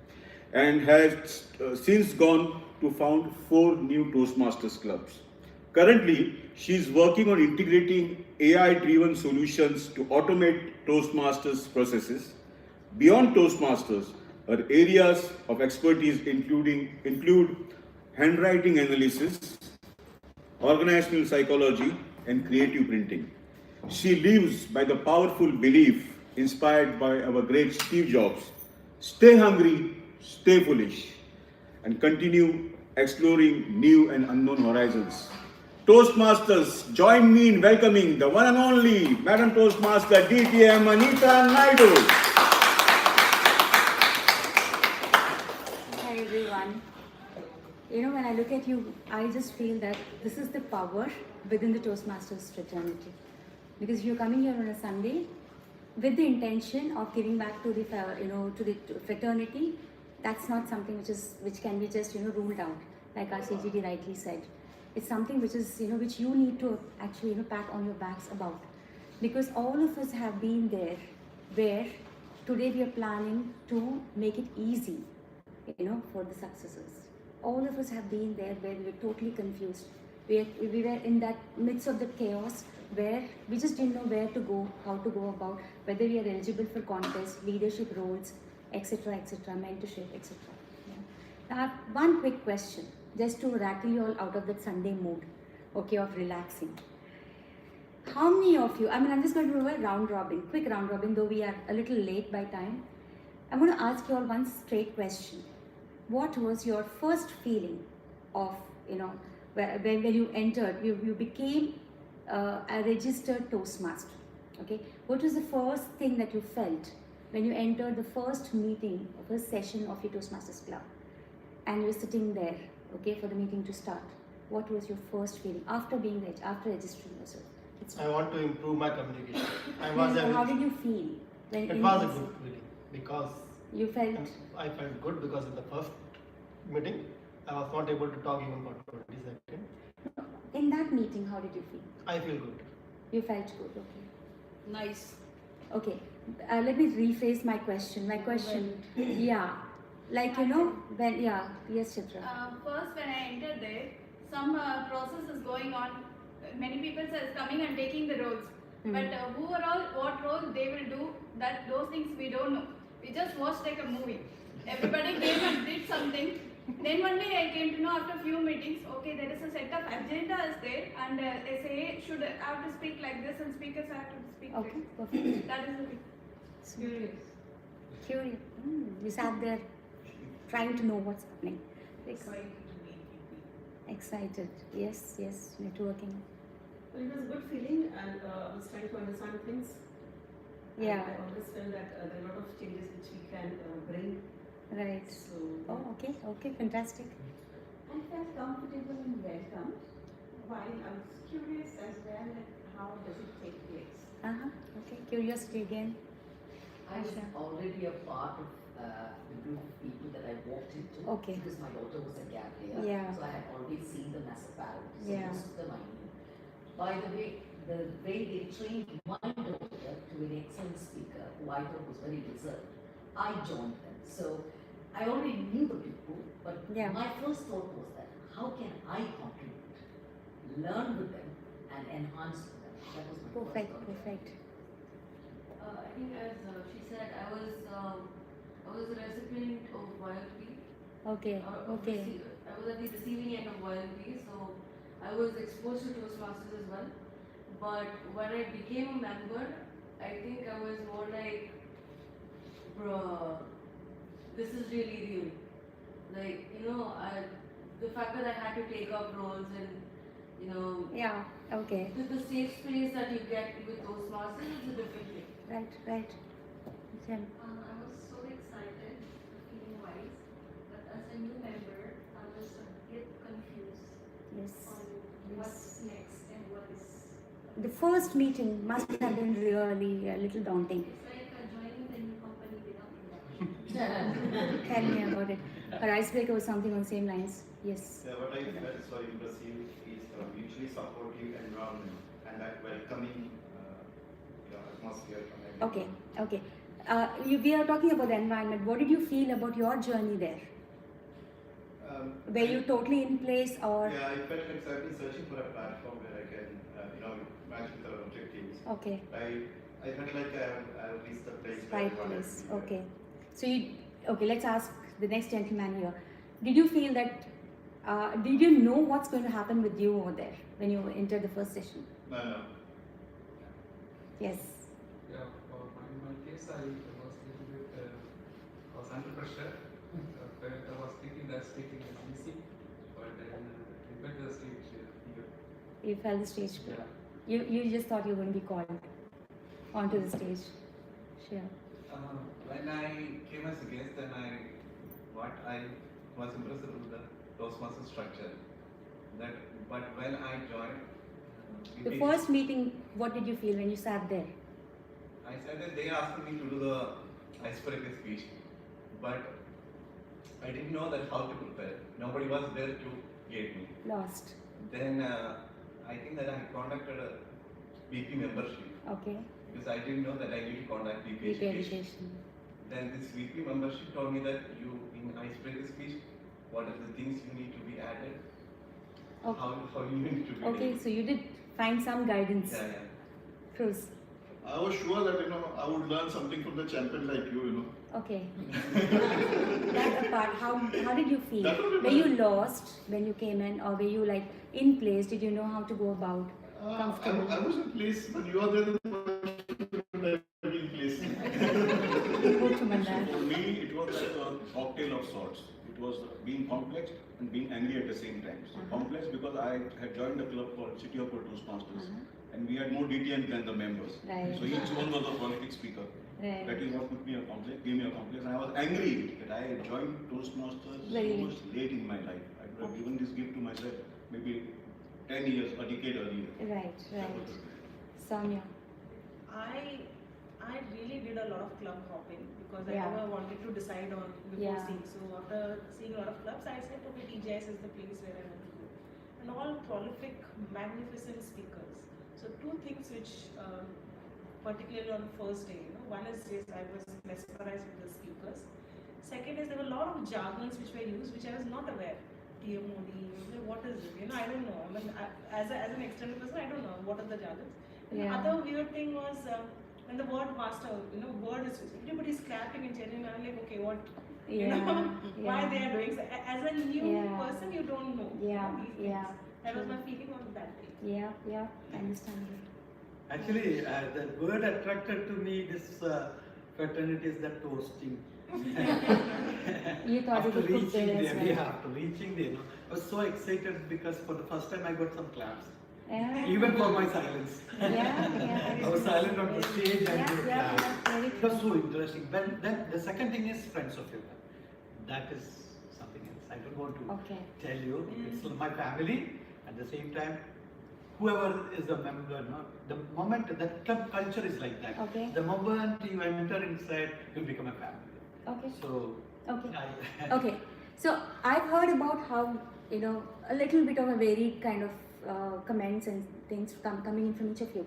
And has since gone to found 4 new Toastmasters clubs. Currently, she is working on integrating AI-driven solutions to automate Toastmasters processes. Beyond Toastmasters, her areas of expertise include handwriting analysis, organizational psychology, and creative printing. She lives by the powerful belief inspired by our great Steve Jobs: stay hungry, stay foolish, and continue exploring new and unknown horizons. Toastmasters, join me in welcoming the one and only Madam Toastmaster DTM Anita Naidu. Hi everyone. When I look at you, I just feel that this is the power within the Toastmasters fraternity. Because you're coming here on a Sunday with the intention of giving back to the, to the fraternity. That's not something which can be just, ruled out, like our CGD rightly said. It's something which is, which you need to actually, pat on your backs about. Because all of us have been there, where today we are planning to make it easy, for the successors. All of us have been there where we were totally confused. We were in that midst of the chaos where we just didn't know where to go, how to go about, whether we are eligible for contests, leadership roles, etc., mentorship, etc. Yeah. Now, I have one quick question, just to rattle you all out of that Sunday mood, okay, of relaxing. How many of you, I'm just going to do a round robin, quick round robin, though we are a little late by time. I'm going to ask you all one straight question. What was your first feeling of, when you entered, you became a registered Toastmaster, okay? What was the first thing that you felt when you entered the first meeting, first session of your Toastmasters club, and you were sitting there, okay, for the meeting to start? What was your first feeling after after registering yourself? I want to improve my communication. How did you feel? It was a good feeling because you felt. I felt good because in the first meeting I was not able to talk even for 20 seconds. In that meeting, how did you feel? I feel good. You felt good, okay. Nice. Okay, let me rephrase my question. My question, yeah, like yes, Chitra. First, when I entered there, some process is going on. Many people are coming and taking the roles, but what role they will do, those things we don't know. We just watched like a movie. Everybody came and did something. Then one day I came to know after few meetings, okay, there is a set of agendas there, and SA should have to speak like this, and speakers have to speak Okay, like perfect. this. That is the thing. Curious. Curious. You sat there trying to know what's happening. Excited to meet people. Excited. Yes, yes, networking. Well, it was a good feeling, and I was trying to understand things. Yeah. And I always felt that there are a lot of changes which we can bring. Right. So, Oh, okay, okay, fantastic. I felt comfortable and welcome. While I was curious as well, like how does it take place? Okay, curiosity again. I was Asha. already a part of the group of people that I walked into. Okay. Because my daughter was a gap year. Yeah. So I had always seen them as a parent. So Yeah. most of them I knew. By the way they trained my daughter to be an excellent speaker, who I thought was very reserved, I joined them. So I already knew the people, but Yeah. my first thought was that how can I contribute, learn with them, and enhance with them? That was my Perfect, first thought. perfect. I think as she said, I was a recipient of YLP. Okay, okay. I was at the receiving end of YLP, so I was exposed to Toastmasters as well. But when I became a member, I think I was more like, bruh, this is really real. Like, the fact that I had to take up roles and, Yeah, okay. the safe space that you get with Toastmasters is a different thing. Right, right. Jen. I was so excited, feeling wise, but as a new member, I was a bit confused Yes. on what's next and what is. The first meeting must have been really a little daunting. It's like joining the new company without introduction. Tell me about it. Her icebreaker was something on the same lines. Yes. Yeah, what I felt so impressive is the mutually supportive environment and that welcoming atmosphere from everyone. Okay, okay. We are talking about the environment. What did you feel about your journey there? Were you totally in place or? Yeah, I felt like I've been searching for a platform where I can, match with our objectives. Okay. I felt like I have reached the place where Right I wanted place. to be. Okay. So okay, let's ask the next gentleman here. Did you feel that, did you know what's going to happen with you over there when you entered the first session? No. Yes. Yeah, in my case, I was a little bit, I was under pressure. I was thinking that speaking is easy, but then I felt the stage here. You felt the stage fear. Yeah. You just thought you were going to be called onto the stage. Sure. When I came as a guest, then I was impressed with the Toastmasters structure. But when I joined, The first meeting, what did you feel when you sat there? I said that they asked me to do the icebreaker speech, but I didn't know that how to prepare. Nobody was there to guide me. Lost. Then I think that I contacted a BP membership. Okay. Because I didn't know that I need to contact BP BP education. education. Then this VP membership told me that in icebreaker speech, what are the things you need to be added, Okay. how you need to be Okay, done. so you did find some guidance. Yeah. Cruz. I was sure that I would learn something from the champion like you. Okay. That apart, how did you feel? That would be Were you fine. lost when you came in, or were you like in place? Did you know how to go about? Comfortable. I was in place, but you are there in in place. For me, it was like a cocktail of sorts. It was being complex and being angry at the same time. So complex because I had joined a club called City of Toastmasters, and we had more DTN than the members. Right. So each one was a politics speaker. Right. That is what put me a complex, gave me a complex, and I was angry that I had joined Toastmasters Very so much late in my life. I could have given this gift to myself maybe 10 years, a decade earlier. Right, right. Sonia. I really did a lot of club hopping because I Yeah. never wanted to decide on before Yeah. seeing. So after seeing a lot of clubs, I said, okay, TGIS is the place where I want to go. And all prolific, magnificent speakers. So two things which, particularly on the first day, one is yes, I was mesmerized with the speakers. Second is there were a lot of jargons which were used which I was not aware. TMOD, what is it? I don't know. As an external person, I don't know what are the jargons. And the Yeah. other weird thing was when the word master, word is, everybody's clapping and cheering, I'm like, okay, what, Yeah, why they yeah. are doing so. As a new Yeah. person, you don't know. Yeah, these things. yeah. That was True. my feeling on that day. Yeah, yeah, I understand you. Actually, the word attracted to me this fraternity is the toasting. You thought you After could cook there reaching as there, well. yeah, after reaching there, I was so excited because for the first time I got some claps. Yeah. Even for my silence. Yeah. I was silent on the stage and they Yeah, clapped. very It was so interesting. Then the second thing is friends of yoga. That is something else. I don't want to tell you. It's my family. At the same time, whoever is the member, the moment the club culture is like that. Okay. The moment you enter inside, you become a family. Okay. So. Okay. Okay. So I've heard about how, a little bit of a varied kind of comments and things coming in from each of you.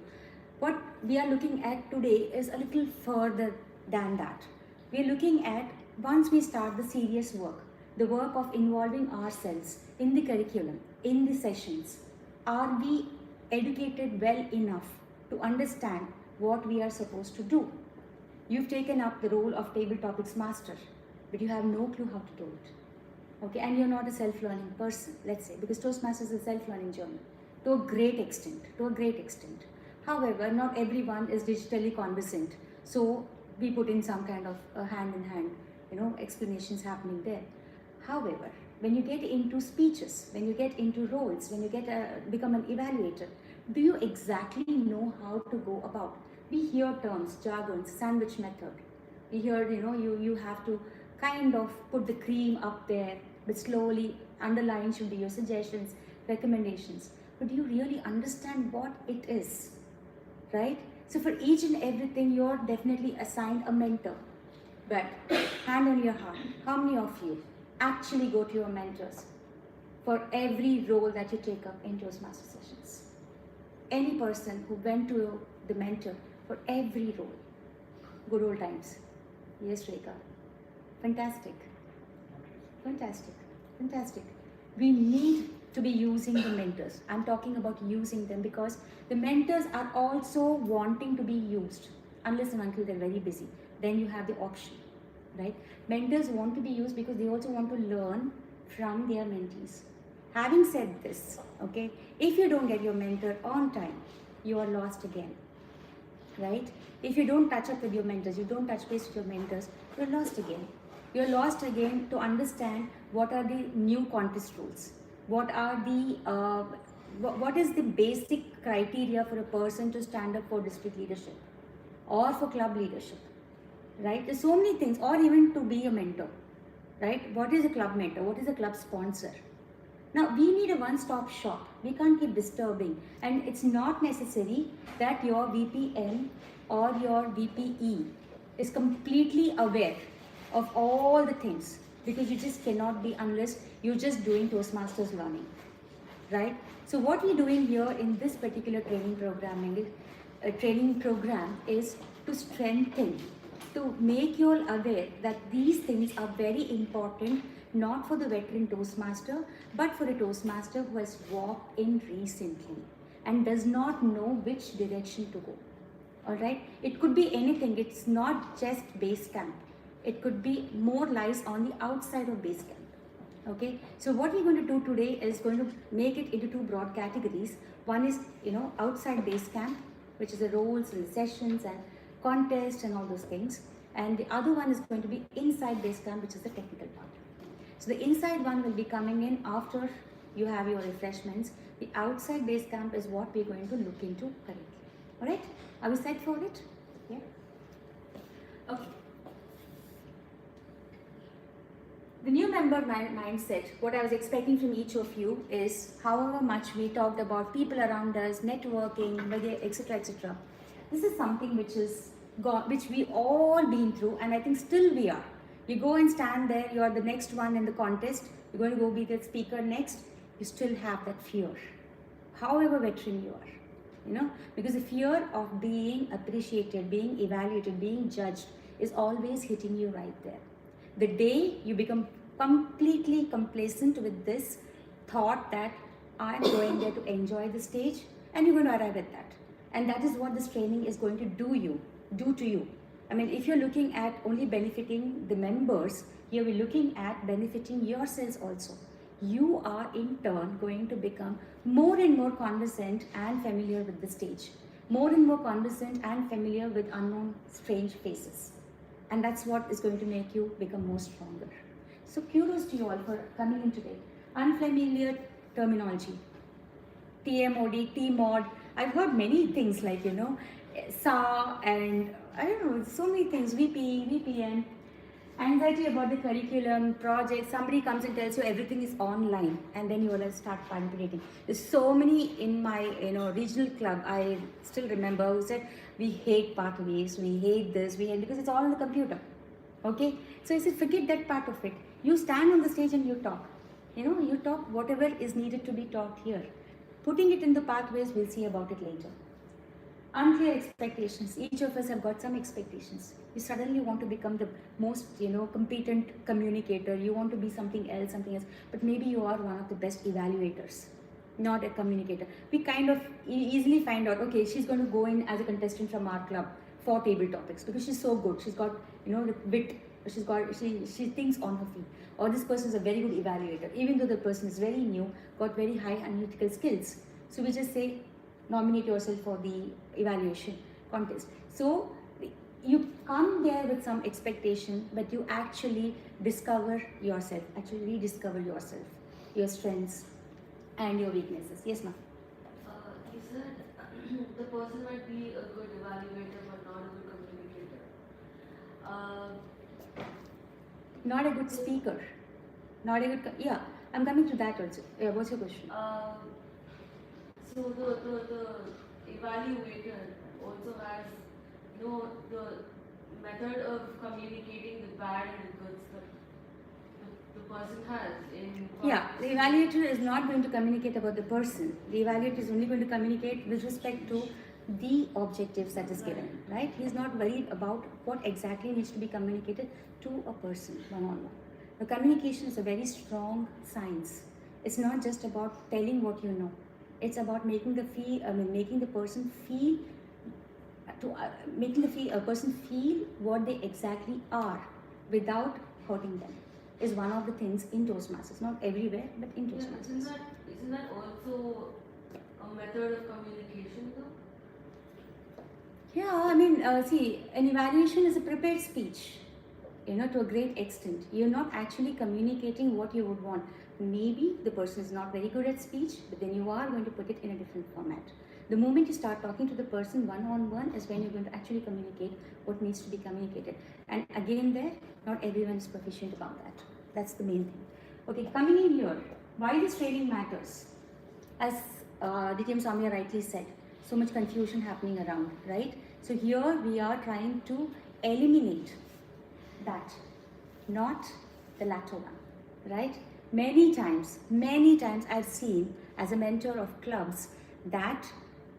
What we are looking at today is a little further than that. We are looking at, once we start the serious work, the work of involving ourselves in the curriculum, in the sessions, are we educated well enough to understand what we are supposed to do? You've taken up the role of table topics master, but you have no clue how to do it. Okay, and you're not a self-learning person, let's say, because Toastmasters is a self-learning journey to a great extent, However, not everyone is digitally conversant, so we put in some kind of hand-in-hand, explanations happening there. However, when you get into speeches, when you get into roles, when you become an evaluator, do you exactly know how to go about? We hear terms, jargons, sandwich method. We hear, you have to kind of put the cream up there, but slowly underlying should be your suggestions, recommendations. But do you really understand what it is, right? So for each and everything, you're definitely assigned a mentor. But hand on your heart, how many of you actually go to your mentors for every role that you take up in Toastmaster sessions? Any person who went to the mentor for every role. Good old times. Yes, Rekha. Fantastic. We need to be using the mentors. I'm talking about using them because the mentors are also wanting to be used, unless and until they're very busy. Then you have the option, right? Mentors want to be used because they also want to learn from their mentees. Having said this, okay, if you don't get your mentor on time, you are lost again, right? If you don't touch up with your mentors, you don't touch base with your mentors, you're lost again. You're lost again to understand what are the new contest rules. What is the basic criteria for a person to stand up for district leadership or for club leadership, right? There's so many things, or even to be a mentor, right? What is a club mentor? What is a club sponsor? Now, we need a one-stop shop. We can't keep disturbing. And it's not necessary that your VPN or your VPE is completely aware of all the things, because you just cannot be unless you're just doing Toastmasters learning, right? So what we're doing here in this particular training program is to strengthen, to make you all aware that these things are very important, not for the veteran Toastmaster, but for a Toastmaster who has walked in recently and does not know which direction to go. All right? It could be anything. It's not just basecamp. It could be more lies on the outside of basecamp. Okay? So what we're going to do today is going to make it into two broad categories. One is, outside basecamp, which is the roles and the sessions and contests and all those things. And the other one is going to be inside basecamp, which is the technical part. So the inside one will be coming in after you have your refreshments. The outside base camp is what we're going to look into currently. Alright? Are we set for it? Yeah? Okay. The new member mindset, what I was expecting from each of you is, however much we talked about people around us, networking, etc., etc. This is something which we all been through, and I think still we are. You go and stand there, you are the next one in the contest, you're going to go be the speaker next, you still have that fear. However veteran you are, because the fear of being appreciated, being evaluated, being judged is always hitting you right there. The day you become completely complacent with this thought that I'm going there to enjoy the stage, and you're going to arrive at that. And that is what this training is going to do you. do to you. I mean, if you're looking at only benefiting the members, here we're looking at benefiting yourselves also. You are in turn going to become more and more conversant and familiar with the stage, more and more conversant and familiar with unknown strange faces. And that's what is going to make you become more stronger. So kudos to you all for coming in today. Unfamiliar terminology, TMOD, TMOD. I've heard many things like, SA and I don't know, so many things, VP, VPN. Anxiety about the curriculum, project, somebody comes and tells you everything is online and then you will start manipulating. There's so many in my regional club, I still remember, who said, we hate pathways, we hate this, we hate, because it's all on the computer. Okay? So I said, forget that part of it. You stand on the stage and you talk. You talk whatever is needed to be taught here. Putting it in the pathways, we'll see about it later. Unclear expectations. Each of us have got some expectations. You suddenly want to become the most, competent communicator. You want to be something else, but maybe you are one of the best evaluators, not a communicator. We kind of easily find out, okay, she's going to go in as a contestant from our club for table topics because she's so good. She's got, the wit. She thinks on her feet. Or this person is a very good evaluator, even though the person is very new, got very high analytical skills. So we just say, nominate yourself for the evaluation contest. So you come there with some expectation, but you actually discover yourself, actually rediscover yourself, your strengths and your weaknesses. Yes, ma'am. You said the person might be a good evaluator but not a good communicator. Not a good speaker. Not a good, yeah, I'm coming to that also. Yeah, what's your question? So the evaluator also has, the method of communicating the bad and the good stuff the person has in. Yeah, the evaluator is not going to communicate about the person. The evaluator is only going to communicate with respect to the objectives that is given, right? He's not worried about what exactly needs to be communicated to a person one-on-one. The communication is a very strong science. It's not just about telling what you know. It's about making the person feel a person feel what they exactly are without hurting them. Is one of the things in Toastmasters. Not everywhere, but in Toastmasters. Isn't that also a method of communication though? Yeah, see, an evaluation is a prepared speech, to a great extent. You're not actually communicating what you would want. Maybe the person is not very good at speech, but then you are going to put it in a different format. The moment you start talking to the person one-on-one is when you're going to actually communicate what needs to be communicated. And again there, not everyone is proficient about that. That's the main thing. Okay, coming in here, why this training matters? As DTM Samya rightly said, so much confusion happening around, right? So here we are trying to eliminate that, not the latter one, right? Many times I've seen as a mentor of clubs that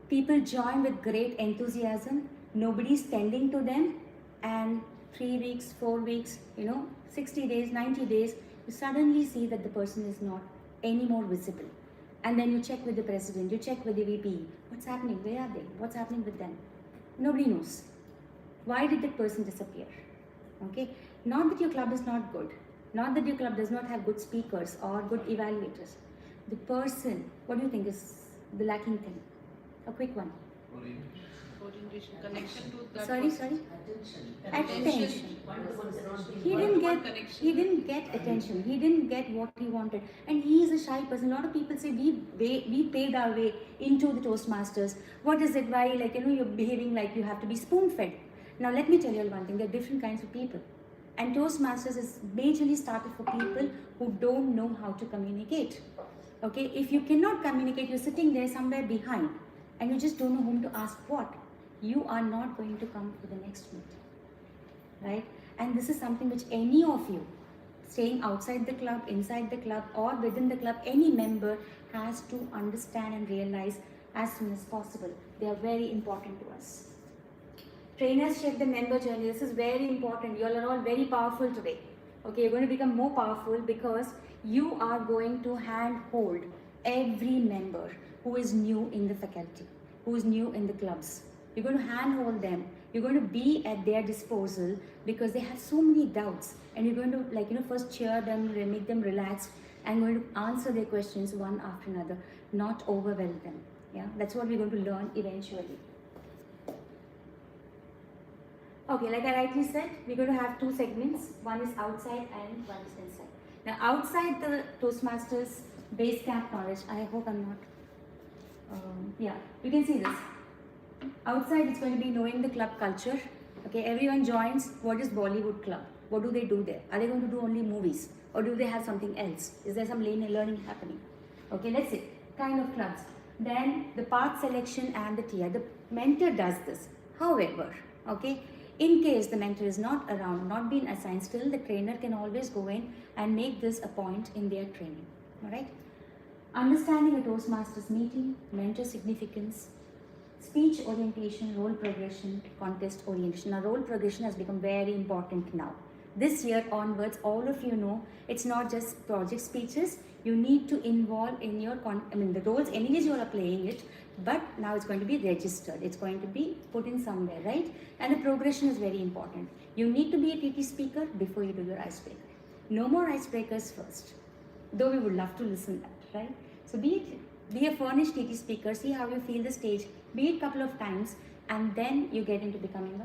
people join with great enthusiasm, nobody's tending to them, and 3 weeks, 4 weeks, 60 days, 90 days, you suddenly see that the person is not any more visible. And then you check with the president, you check with the VP, what's happening, where are they, what's happening with them? Nobody knows. Why did that person disappear? Okay, not that your club is not good, not that your club does not have good speakers or good evaluators. The person, what do you think is the lacking thing? A quick one. Orientation, connection to that. Sorry. Attention. He didn't get attention. He didn't get what he wanted, and he is a shy person. A lot of people say we paid our way into the Toastmasters. What is it? Why, you're behaving like you have to be spoon-fed. Now let me tell you one thing. There are different kinds of people, and Toastmasters is majorly started for people who don't know how to communicate. Okay, if you cannot communicate, you're sitting there somewhere behind, and you just don't know whom to ask what. You are not going to come for the next meeting, right? And this is something which any of you, staying outside the club, inside the club, or within the club, any member has to understand and realize as soon as possible. They are very important to us. Trainers check the member journey. This is very important. You all are all very powerful today. Okay, you're going to become more powerful because you are going to handhold every member who is new in the faculty, who is new in the clubs. You're going to handhold them You're going to be at their disposal because they have so many doubts, and you're going to first cheer them, make them relaxed, and going to answer their questions one after another, not overwhelm them. Yeah, that's what we're going to learn eventually. Okay, like I rightly said, we're going to have two segments. One is outside and one is inside. Now, outside the Toastmasters base camp knowledge, I hope I'm not. Yeah, you can see this. Outside, it's going to be knowing the club culture. Okay, everyone joins. What is Bollywood club? What do they do there? Are they going to do only movies, or do they have something else? Is there some learning happening? Okay, let's see. Kind of clubs. Then the path selection and the TI. The mentor does this. However, okay, in case the mentor is not around, not been assigned, still the trainer can always go in and make this a point in their training. All right. Understanding a Toastmasters meeting, mentor significance, speech orientation, role progression, contest orientation. Now, role progression has become very important now. This year onwards, all of you know, it's not just project speeches. You need to involve in your, the roles, anyways you are playing it, but now it's going to be registered. It's going to be put in somewhere, right? And the progression is very important. You need to be a TT speaker before you do your icebreaker. No more icebreakers first, though we would love to listen that, right? So be a furnished TT speaker, see how you feel the stage, be it a couple of times, and then you get into becoming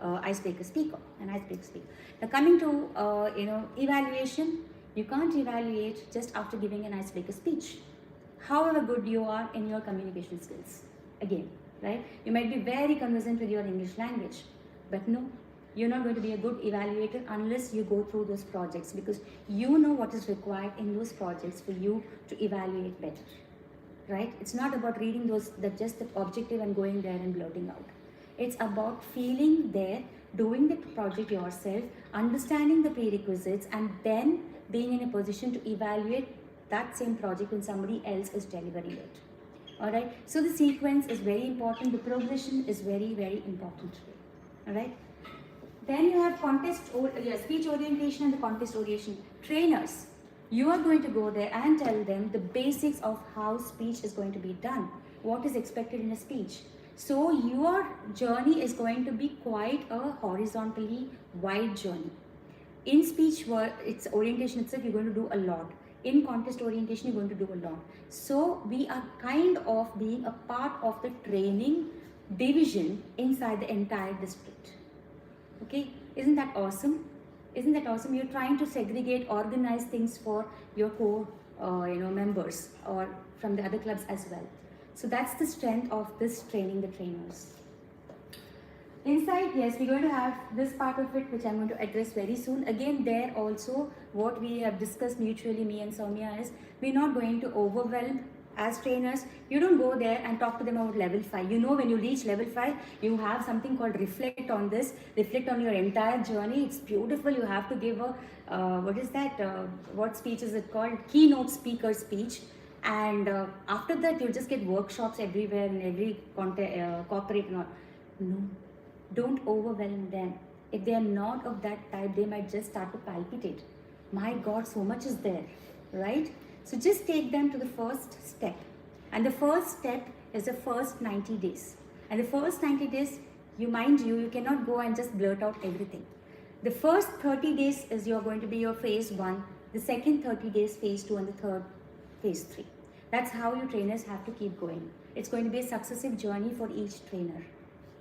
an icebreaker speaker. Now coming to evaluation, you can't evaluate just after giving an icebreaker speech. However good you are in your communication skills, again, right? You might be very conversant with your English language, but no, you're not going to be a good evaluator unless you go through those projects, because you know what is required in those projects for you to evaluate better. Right? It's not about reading just the objective and going there and blurting out. It's about feeling there, doing the project yourself, understanding the prerequisites, and then being in a position to evaluate that same project when somebody else is delivering it. Alright? So the sequence is very important. The progression is very, very important. Alright? Then you have speech orientation and the contest orientation. Trainers. You are going to go there and tell them the basics of how speech is going to be done, what is expected in a speech. So your journey is going to be quite a horizontally wide journey. In speech it's orientation itself, you're going to do a lot. In contest orientation, you're going to do a lot. So we are kind of being a part of the training division inside the entire district. Okay, isn't that awesome? Isn't that awesome? You're trying to segregate, organize things for your core, members, or from the other clubs as well. So that's the strength of this training the trainers. Inside, yes, we're going to have this part of it, which I'm going to address very soon. Again, there also, what we have discussed mutually, me and Soumya, is we're not going to overwhelm. As trainers, you don't go there and talk to them about level 5. You know, when you reach level 5, you have something called reflect on this, reflect on your entire journey. It's beautiful. You have to give a, what speech is it called? Keynote speaker speech. And after that, you just get workshops everywhere in every corporate and all. No, don't overwhelm them. If they are not of that type, they might just start to palpitate. My God, so much is there, right? So just take them to the first step. And the first step is the first 90 days. And the first 90 days, you cannot go and just blurt out everything. The first 30 days is you're going to be your phase 1. The second 30 days, phase 2, and the third, phase 3. That's how you trainers have to keep going. It's going to be a successive journey for each trainer,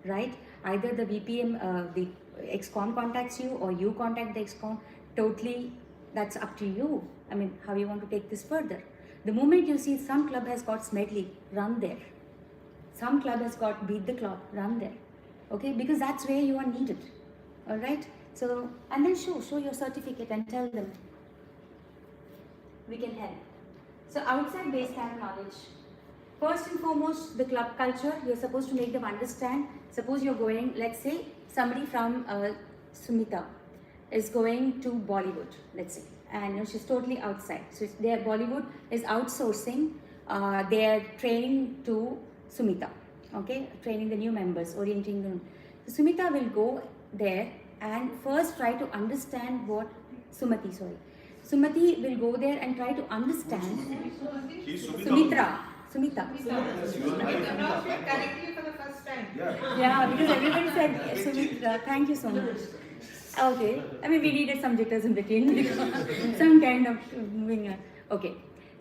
right? Either the VPM, the XCOM contacts you, or you contact the XCOM. Totally, that's up to you. I mean, how you want to take this further. The moment you see some club has got Smedley, run there. Some club has got Beat the Clock, run there. Okay, because that's where you are needed. All right. So, and then show your certificate and tell them we can help. So outside base camp knowledge. First and foremost, the club culture. You're supposed to make them understand. Suppose you're going, let's say somebody from Sumita is going to Bollywood, let's say. And she's totally outside. So their Bollywood is outsourcing their training to Sumita. Okay, training the new members, orienting them. So Sumita will go there and first try to understand what Sumati will go there and try to understand Sumitra. Sumita. Now we are connecting for the first time. Yeah, because everybody said Sumita. Thank you so much. Okay, I mean we needed some jitters in between, some kind of moving. Okay,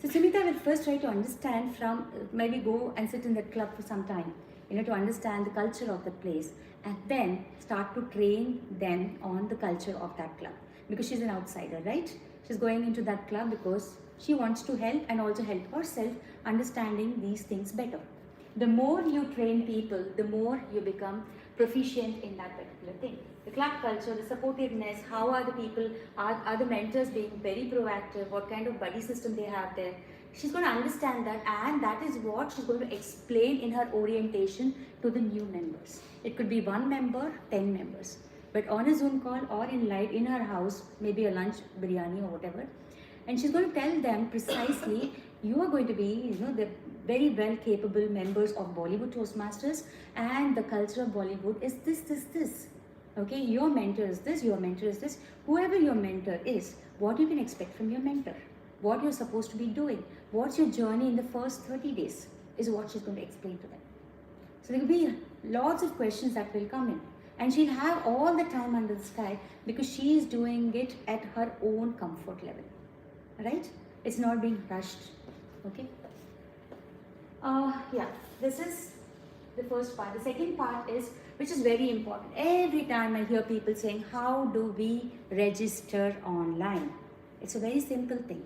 so Sumita will first try to understand from maybe go and sit in that club for some time, to understand the culture of the place, and then start to train them on the culture of that club, because she's an outsider, right? She's going into that club because she wants to help and also help herself understanding these things better. The more you train people, the more you become proficient in that particular thing. The club culture, the supportiveness, how are the people, are the mentors being very proactive, what kind of buddy system they have there. She's going to understand that, and that is what she's going to explain in her orientation to the new members. It could be 1 member, 10 members. But on a Zoom call or in live in her house, maybe a lunch, biryani or whatever, and she's going to tell them precisely, you are going to be, the very well capable members of Bollywood Toastmasters, and the culture of Bollywood is this. Okay, your mentor is this, your mentor is this. Whoever your mentor is, what you can expect from your mentor, what you're supposed to be doing, what's your journey in the first 30 days is what she's going to explain to them. So there will be lots of questions that will come in, and she'll have all the time under the sky because she is doing it at her own comfort level, right? It's not being rushed. Okay. Yeah, this is the first part. The second part is, which is very important. Every time I hear people saying, how do we register online? It's a very simple thing.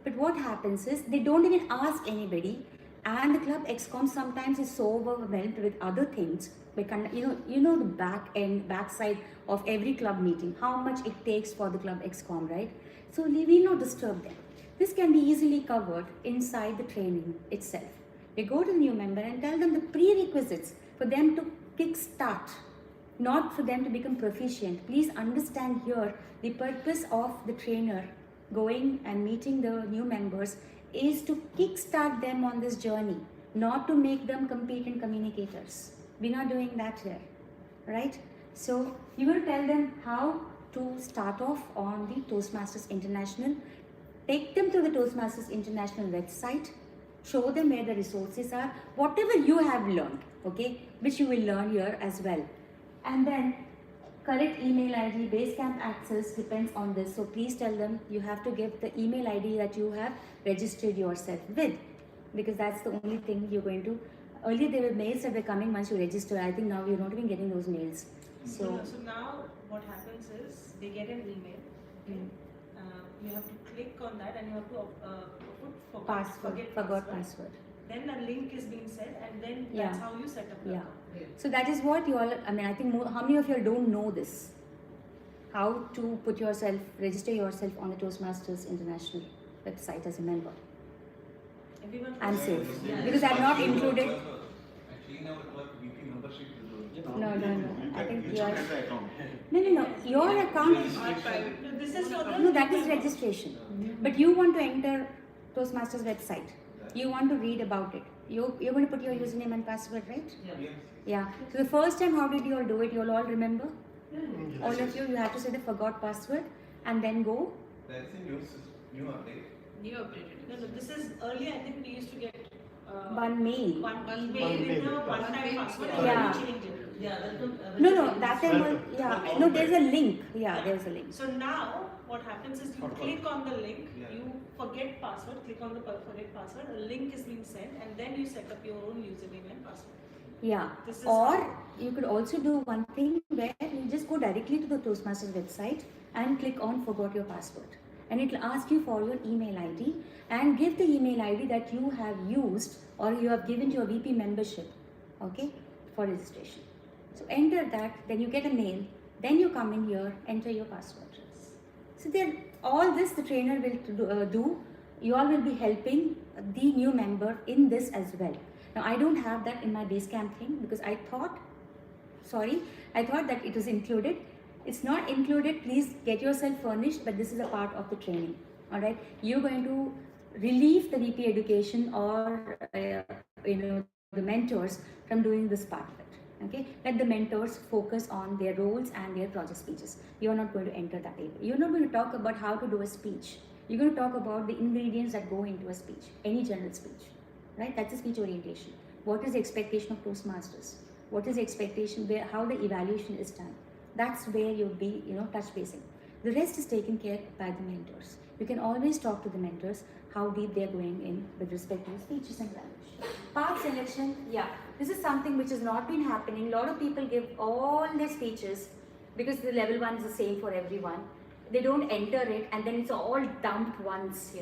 But what happens is, they don't even ask anybody, and the club XCOM sometimes is so overwhelmed with other things. Because, the backside of every club meeting, how much it takes for the club XCOM, right? So we will not disturb them. This can be easily covered inside the training itself. We go to the new member and tell them the prerequisites for them to kickstart, not for them to become proficient. Please understand here, the purpose of the trainer going and meeting the new members is to kickstart them on this journey, not to make them competent communicators. We're not doing that here, right? So you will tell them how to start off on the Toastmasters International. Take them to the Toastmasters International website, show them where the resources are, whatever you have learned, okay, which you will learn here as well. And then correct email ID, basecamp access depends on this. So please tell them you have to give the email ID that you have registered yourself with, because that's the only thing you're going to. Earlier there were mails that were coming once you register. I think now you're not even getting those mails. So now what happens is, they get an email. Okay? You have to click on that and you have to put forgot password. Then a link is being sent, and then that's how you set up your account. So that is what you all, I think how many of you don't know this? How to put yourself, register yourself on the Toastmasters International website as a member. I'm safe. Because I'm not included. Actually, in our club, VP membership is No. I think your No. Your account is private. No, this is for the No, that is registration. But you want to enter Toastmasters website. You want to read about it. You're going to put your username and password, right? Yeah. So the first time, how did you all do it? You all remember? All of you have to say the forgot password and then go. That's a new update. New updated. No, this is earlier. I think we used to get one mail. One mail with a one-time password. Yeah. And change it. No, that time was, no, there's a link. Yeah, there's a link. So now what happens is, you click on the link, you forget password, click on the forget password, a link is being sent, and then you set up your own username and password. Yeah, or you could also do one thing where you just go directly to the Toastmasters website and click on forgot your password. And it will ask you for your email ID, and give the email ID that you have used or you have given to your VP membership, okay, for registration. So enter that, then you get a mail, then you come in here, enter your password. So all this the trainer will do. You all will be helping the new member in this as well. Now I don't have that in my basecamp thing because I thought that it was included. It's not included. Please get yourself furnished, but this is a part of the training. All right, you're going to relieve the VP education or the mentors from doing this part of it. Okay, let the mentors focus on their roles and their project speeches. You're not going to enter that table. You're not going to talk about how to do a speech. You're going to talk about the ingredients that go into a speech, any general speech. right? That's a speech orientation. What is the expectation of Toastmasters? What is the expectation, how the evaluation is done? That's where you'll be, touch basing. The rest is taken care by the mentors. You can always talk to the mentors how deep they're going in with respect to speeches and evaluation. Part selection, yeah, this is something which has not been happening. A lot of people give all their speeches because the level 1 is the same for everyone. They don't enter it and then it's all dumped once,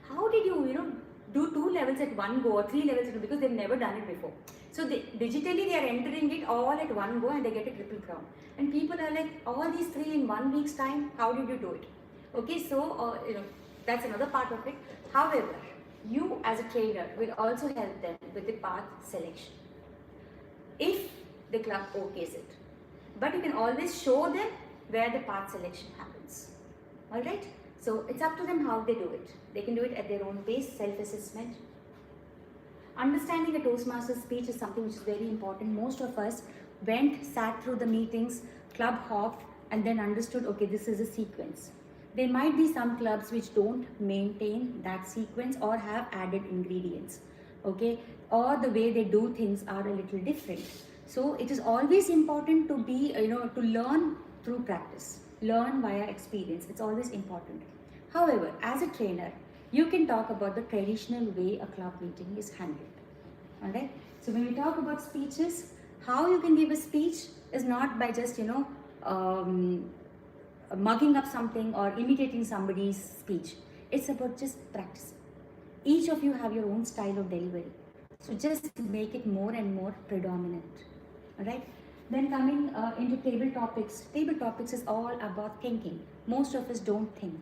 How did you, do 2 levels at one go or 3 levels at because they've never done it before. So digitally they are entering it all at one go and they get a triple crown. And people are like, all these 3 in 1 week's time, how did you do it? Okay, so that's another part of it. However, you as a trainer will also help them with the path selection if the club okays it. But you can always show them where the path selection happens. Alright? So it's up to them how they do it. They can do it at their own pace, self-assessment. Understanding a Toastmaster speech is something which is very important. Most of us sat through the meetings, club hopped, and then understood, okay, this is a sequence. There might be some clubs which don't maintain that sequence or have added ingredients, okay? Or the way they do things are a little different. So it is always important to be, to learn through practice, learn via experience. It's always important. However, as a trainer, you can talk about the traditional way a club meeting is handled. Alright? So when we talk about speeches, how you can give a speech is not by just, mugging up something or imitating somebody's speech. It's about just practicing. Each of you have your own style of delivery. So just make it more and more predominant. Alright? Then coming into table topics. Table topics is all about thinking. Most of us don't think.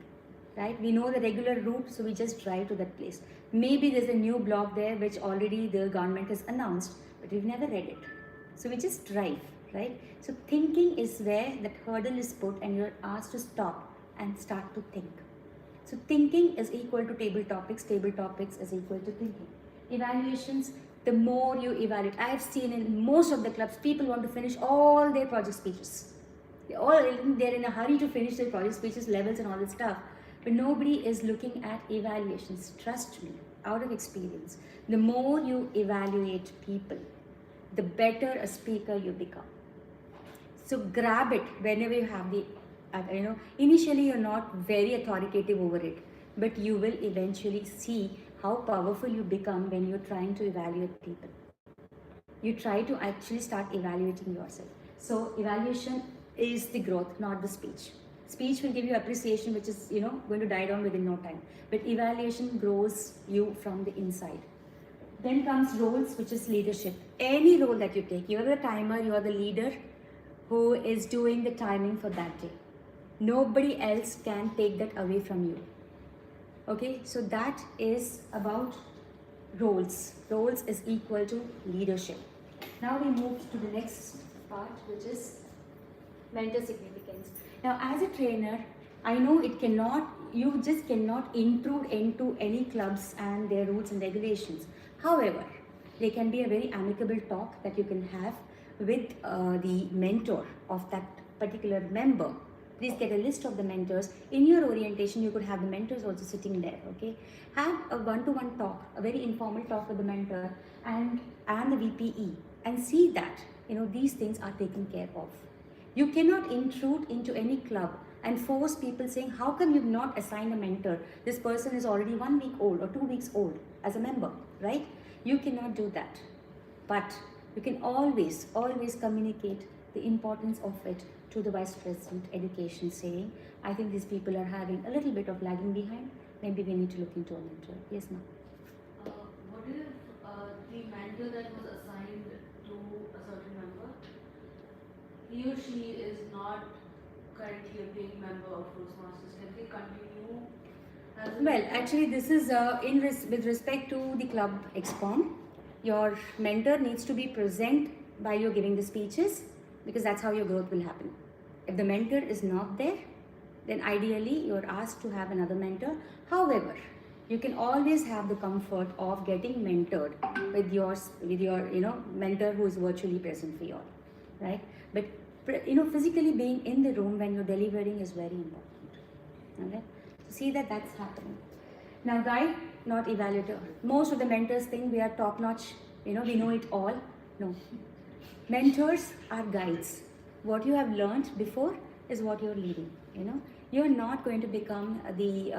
Right? We know the regular route, so we just drive to that place. Maybe there's a new block there which already the government has announced, but we've never read it. So we just drive, right? So thinking is where that hurdle is put and you're asked to stop and start to think. So thinking is equal to table topics is equal to thinking. Evaluations, the more you evaluate. I have seen in most of the clubs, people want to finish all their project speeches. They're in a hurry to finish their project speeches, levels and all this stuff. But nobody is looking at evaluations. Trust me, out of experience. The more you evaluate people, the better a speaker you become. So grab it whenever you have the, initially you're not very authoritative over it, but you will eventually see how powerful you become when you're trying to evaluate people. You try to actually start evaluating yourself. So evaluation is the growth, not the speech. Speech will give you appreciation, which is, going to die down within no time. But evaluation grows you from the inside. Then comes roles, which is leadership. Any role that you take, you are the timer, you are the leader who is doing the timing for that day. Nobody else can take that away from you. Okay, so that is about roles. Roles is equal to leadership. Now we move to the next part, which is mentor significance. Now, as a trainer, I know you just cannot intrude into any clubs and their rules and regulations. However, there can be a very amicable talk that you can have with the mentor of that particular member. Please get a list of the mentors. In your orientation, you could have the mentors also sitting there, okay? Have a one-to-one talk, a very informal talk with the mentor and the VPE, and see that, these things are taken care of. You cannot intrude into any club and force people saying, how come you've not assigned a mentor? This person is already 1 week old or 2 weeks old as a member, right? You cannot do that. But you can always communicate the importance of it to the Vice President Education, saying, I think these people are having a little bit of lagging behind. Maybe we need to look into a mentor. Yes, ma'am. What if the mentor that was assigned to a certain member, he or she is not currently a paying member of Toastmasters? Can they continue as a Well, mentor? actually this is with respect to the club EXCOM. Your mentor needs to be present while you're giving the speeches, because that's how your growth will happen. If the mentor is not there, then ideally you're asked to have another mentor. However, you can always have the comfort of getting mentored with your mentor who is virtually present for you all, right? But physically being in the room when you're delivering is very important. Okay? So see that that's happening. Now guide, not evaluator. Most of the mentors think we are top notch, we know it all. No. Mentors are guides. What you have learned before is what you're leading, You're not going to become the,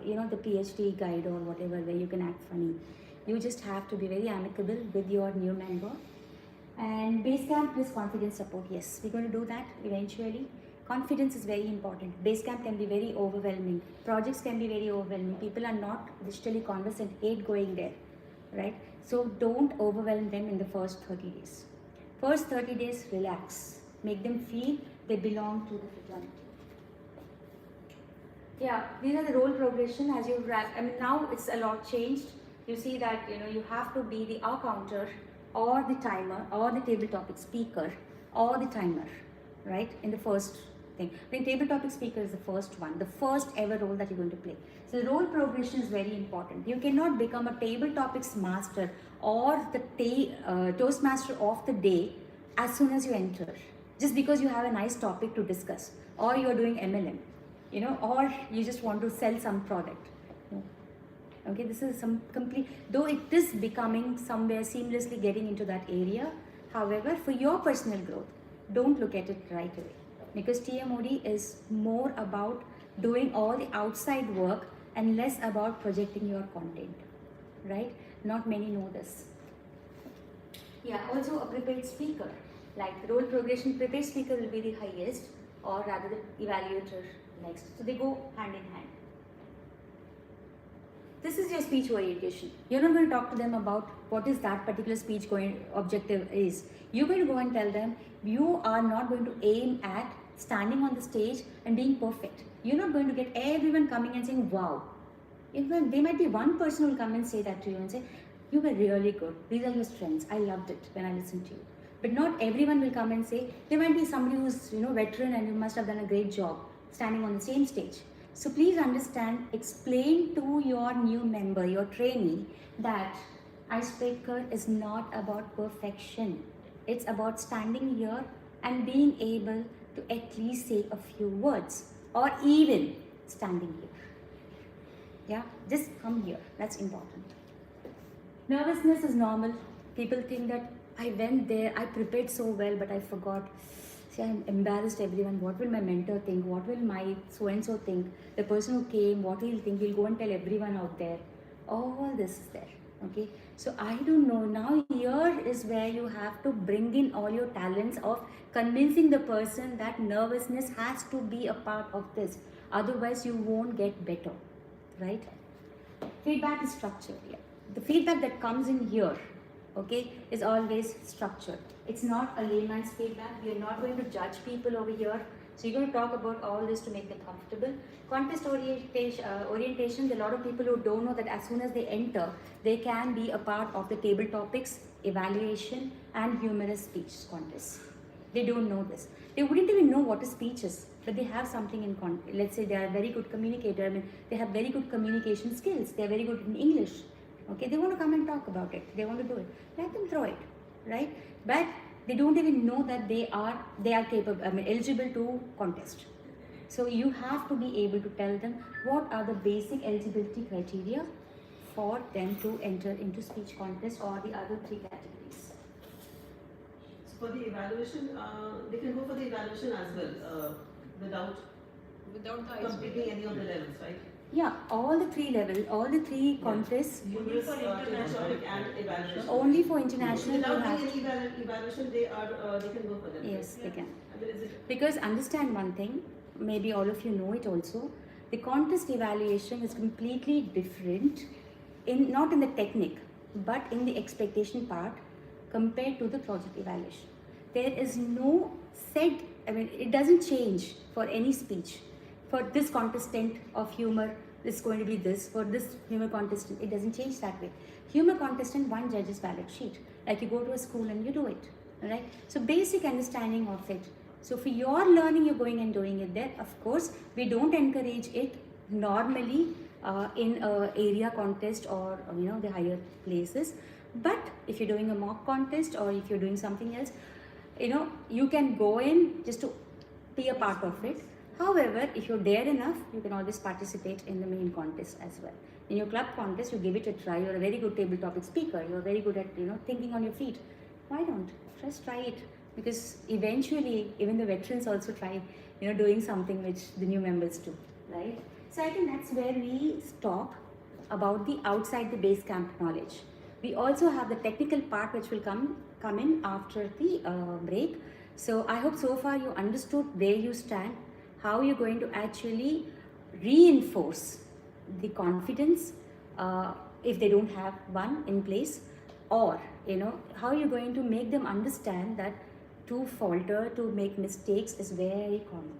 the PhD guide or whatever where you can act funny. You just have to be very amicable with your new member. And Basecamp is confidence support. Yes, we're going to do that eventually. Confidence is very important. Basecamp can be very overwhelming. Projects can be very overwhelming. People are not digitally conversant, hate going there, right? So don't overwhelm them in the first 30 days. First 30 days, relax. Make them feel they belong to the fraternity. Yeah, these are the role progression as you now it's a lot changed. You see that, you have to be the counter or the timer or the table topic speaker or the timer, right? In the first thing. The table topic speaker is the first one, the first ever role that you're going to play. So the role progression is very important. You cannot become a table topics master or the Toastmaster of the day as soon as you enter. Just because you have a nice topic to discuss or you're doing MLM, or you just want to sell some product. Okay, this is some complete, though it is becoming somewhere seamlessly getting into that area. However, for your personal growth, don't look at it right away, because TMOD is more about doing all the outside work and less about projecting your content, right? Not many know this. Yeah, also a prepared speaker, like the role progression, prepared speaker will be the highest, or rather the evaluator next. So they go hand in hand. This is your speech orientation. You're not going to talk to them about what is that particular speech objective is. You're going to go and tell them you are not going to aim at standing on the stage and being perfect. You're not going to get everyone coming and saying, wow. There might be one person who will come and say that to you and say, you were really good. These are your strengths. I loved it when I listened to you. But not everyone will come and say, there might be somebody who's veteran and you must have done a great job standing on the same stage. So please understand, explain to your new member, your trainee, that icebreaker is not about perfection. It's about standing here and being able to at least say a few words, or even standing here. Yeah, just come here. That's important. Nervousness is normal. People think that I went there, I prepared so well, but I forgot. See, I'm embarrassed everyone. What will my mentor think? What will my so-and-so think? The person who came, what he'll think? He'll go and tell everyone out there. All this is there. Okay. So I don't know. Now here is where you have to bring in all your talents of convincing the person that nervousness has to be a part of this. Otherwise you won't get better. Right? Feedback is structured. Yeah. The feedback that comes in here, okay, is always structured. It's not a layman's feedback. We are not going to judge people over here. So you're going to talk about all this to make them comfortable. Contest orientation, there are a lot of people who don't know that as soon as they enter, they can be a part of the table topics, evaluation, and humorous speech contest. They don't know this. They wouldn't even know what a speech is, but they have something in contest. Let's say they are a very good communicator. They have very good communication skills. They are very good in English. Okay, they want to come and talk about it. They want to do it. Let them throw it, right? But they don't even know that they are capable, eligible to contest. So you have to be able to tell them what are the basic eligibility criteria for them to enter into speech contest or the other 3 categories. So for the evaluation, they can go for the evaluation as well, without completing any of the levels, right? Yeah, all the 3 levels, all the 3 contests. Only for international and evaluation. Only for international. Without doing any evaluation, they can go for them. Yes, they can. Because understand one thing, maybe all of you know it also. The contest evaluation is completely different, not in the technique, but in the expectation part compared to the project evaluation. There is no set. It doesn't change for any speech. For this contestant of humor, it's going to be this. For this humor contestant, it doesn't change that way. Humor contestant, one judge's ballot sheet. Like you go to a school and you do it, right? So basic understanding of it. So for your learning, you're going and doing it there. Of course, we don't encourage it normally in area contest or the higher places. But if you're doing a mock contest or if you're doing something else, you can go in just to be a part of it. However, if you're dare enough, you can always participate in the main contest as well. In your club contest, you give it a try. You're a very good table topic speaker. You're very good at thinking on your feet. Why don't just try it? Because eventually, even the veterans also try doing something which the new members do, right? So I think that's where we stop about the outside the base camp knowledge. We also have the technical part which will come in after the break. So I hope so far you understood where you stand, how you're going to actually reinforce the confidence if they don't have one in place, or how you're going to make them understand that to falter, to make mistakes is very common.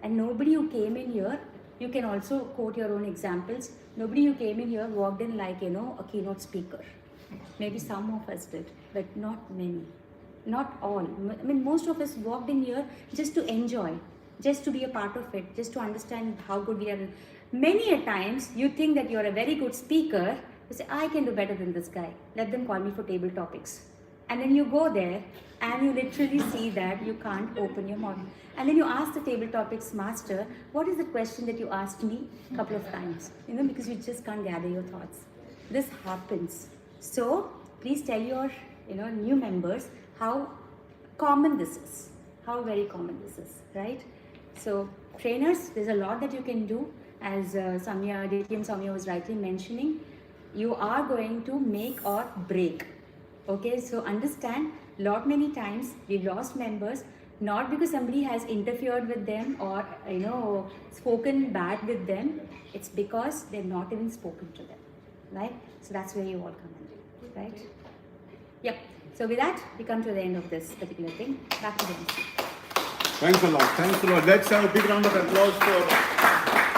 And nobody who came in here, you can also quote your own examples, nobody who came in here walked in like a keynote speaker. Maybe some of us did, but not many, not all. I mean, most of us walked in here just to enjoy, just to be a part of it, just to understand how good we are. Many a times you think that you're a very good speaker, you say, I can do better than this guy, let them call me for table topics. And then you go there and you literally see that you can't open your mouth. And then you ask the table topics master, what is the question that you asked me a couple of times? Because you just can't gather your thoughts. This happens. So please tell your new members how common this is, how very common this is, right? So trainers, there's a lot that you can do. As DTM Samya was rightly mentioning, you are going to make or break. Okay, so understand, many times we've lost members not because somebody has interfered with them or spoken bad with them. It's because they've not even spoken to them, right? So that's where you all come in, right? Yep. So with that, we come to the end of this particular thing. Back to the MC. Thanks a lot. Thanks a lot. Let's have a big round of applause for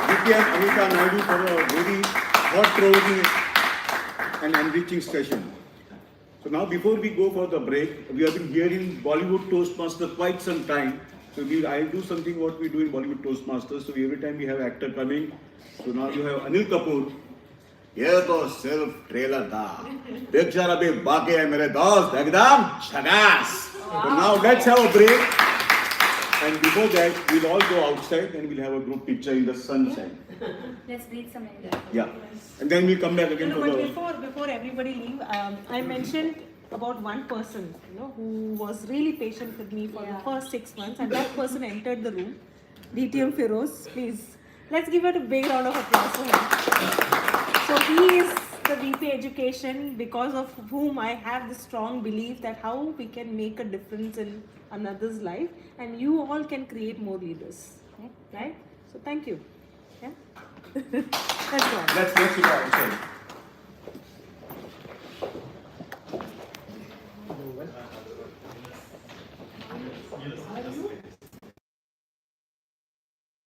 Vidya and Anita Naidu for a very thought-provoking and enriching session. So now, before we go for the break, we have been hearing Bollywood Toastmasters quite some time. So I'll do something what we do in Bollywood Toastmasters. So every time we have actor coming. So now you have Anil Kapoor. ये तो सिर्फ trailer था picture अभी बाकी है मेरे दोस्त एकदम झकास. So now let's have a break, and before that we'll all go outside and we'll have a group picture in the sunshine. Let's breathe some air. Yeah, and then we'll come back again for the. Before everybody leave, I mentioned about one person who was really patient with me for the first 6 months, and that person entered the room. DTM Feroz, please let's give it a big round of applause for him. So he is the VP Education, because of whom I have the strong belief that how we can make a difference in another's life, and you all can create more leaders, right? So thank you. Yeah. Let's go. Let's go outside.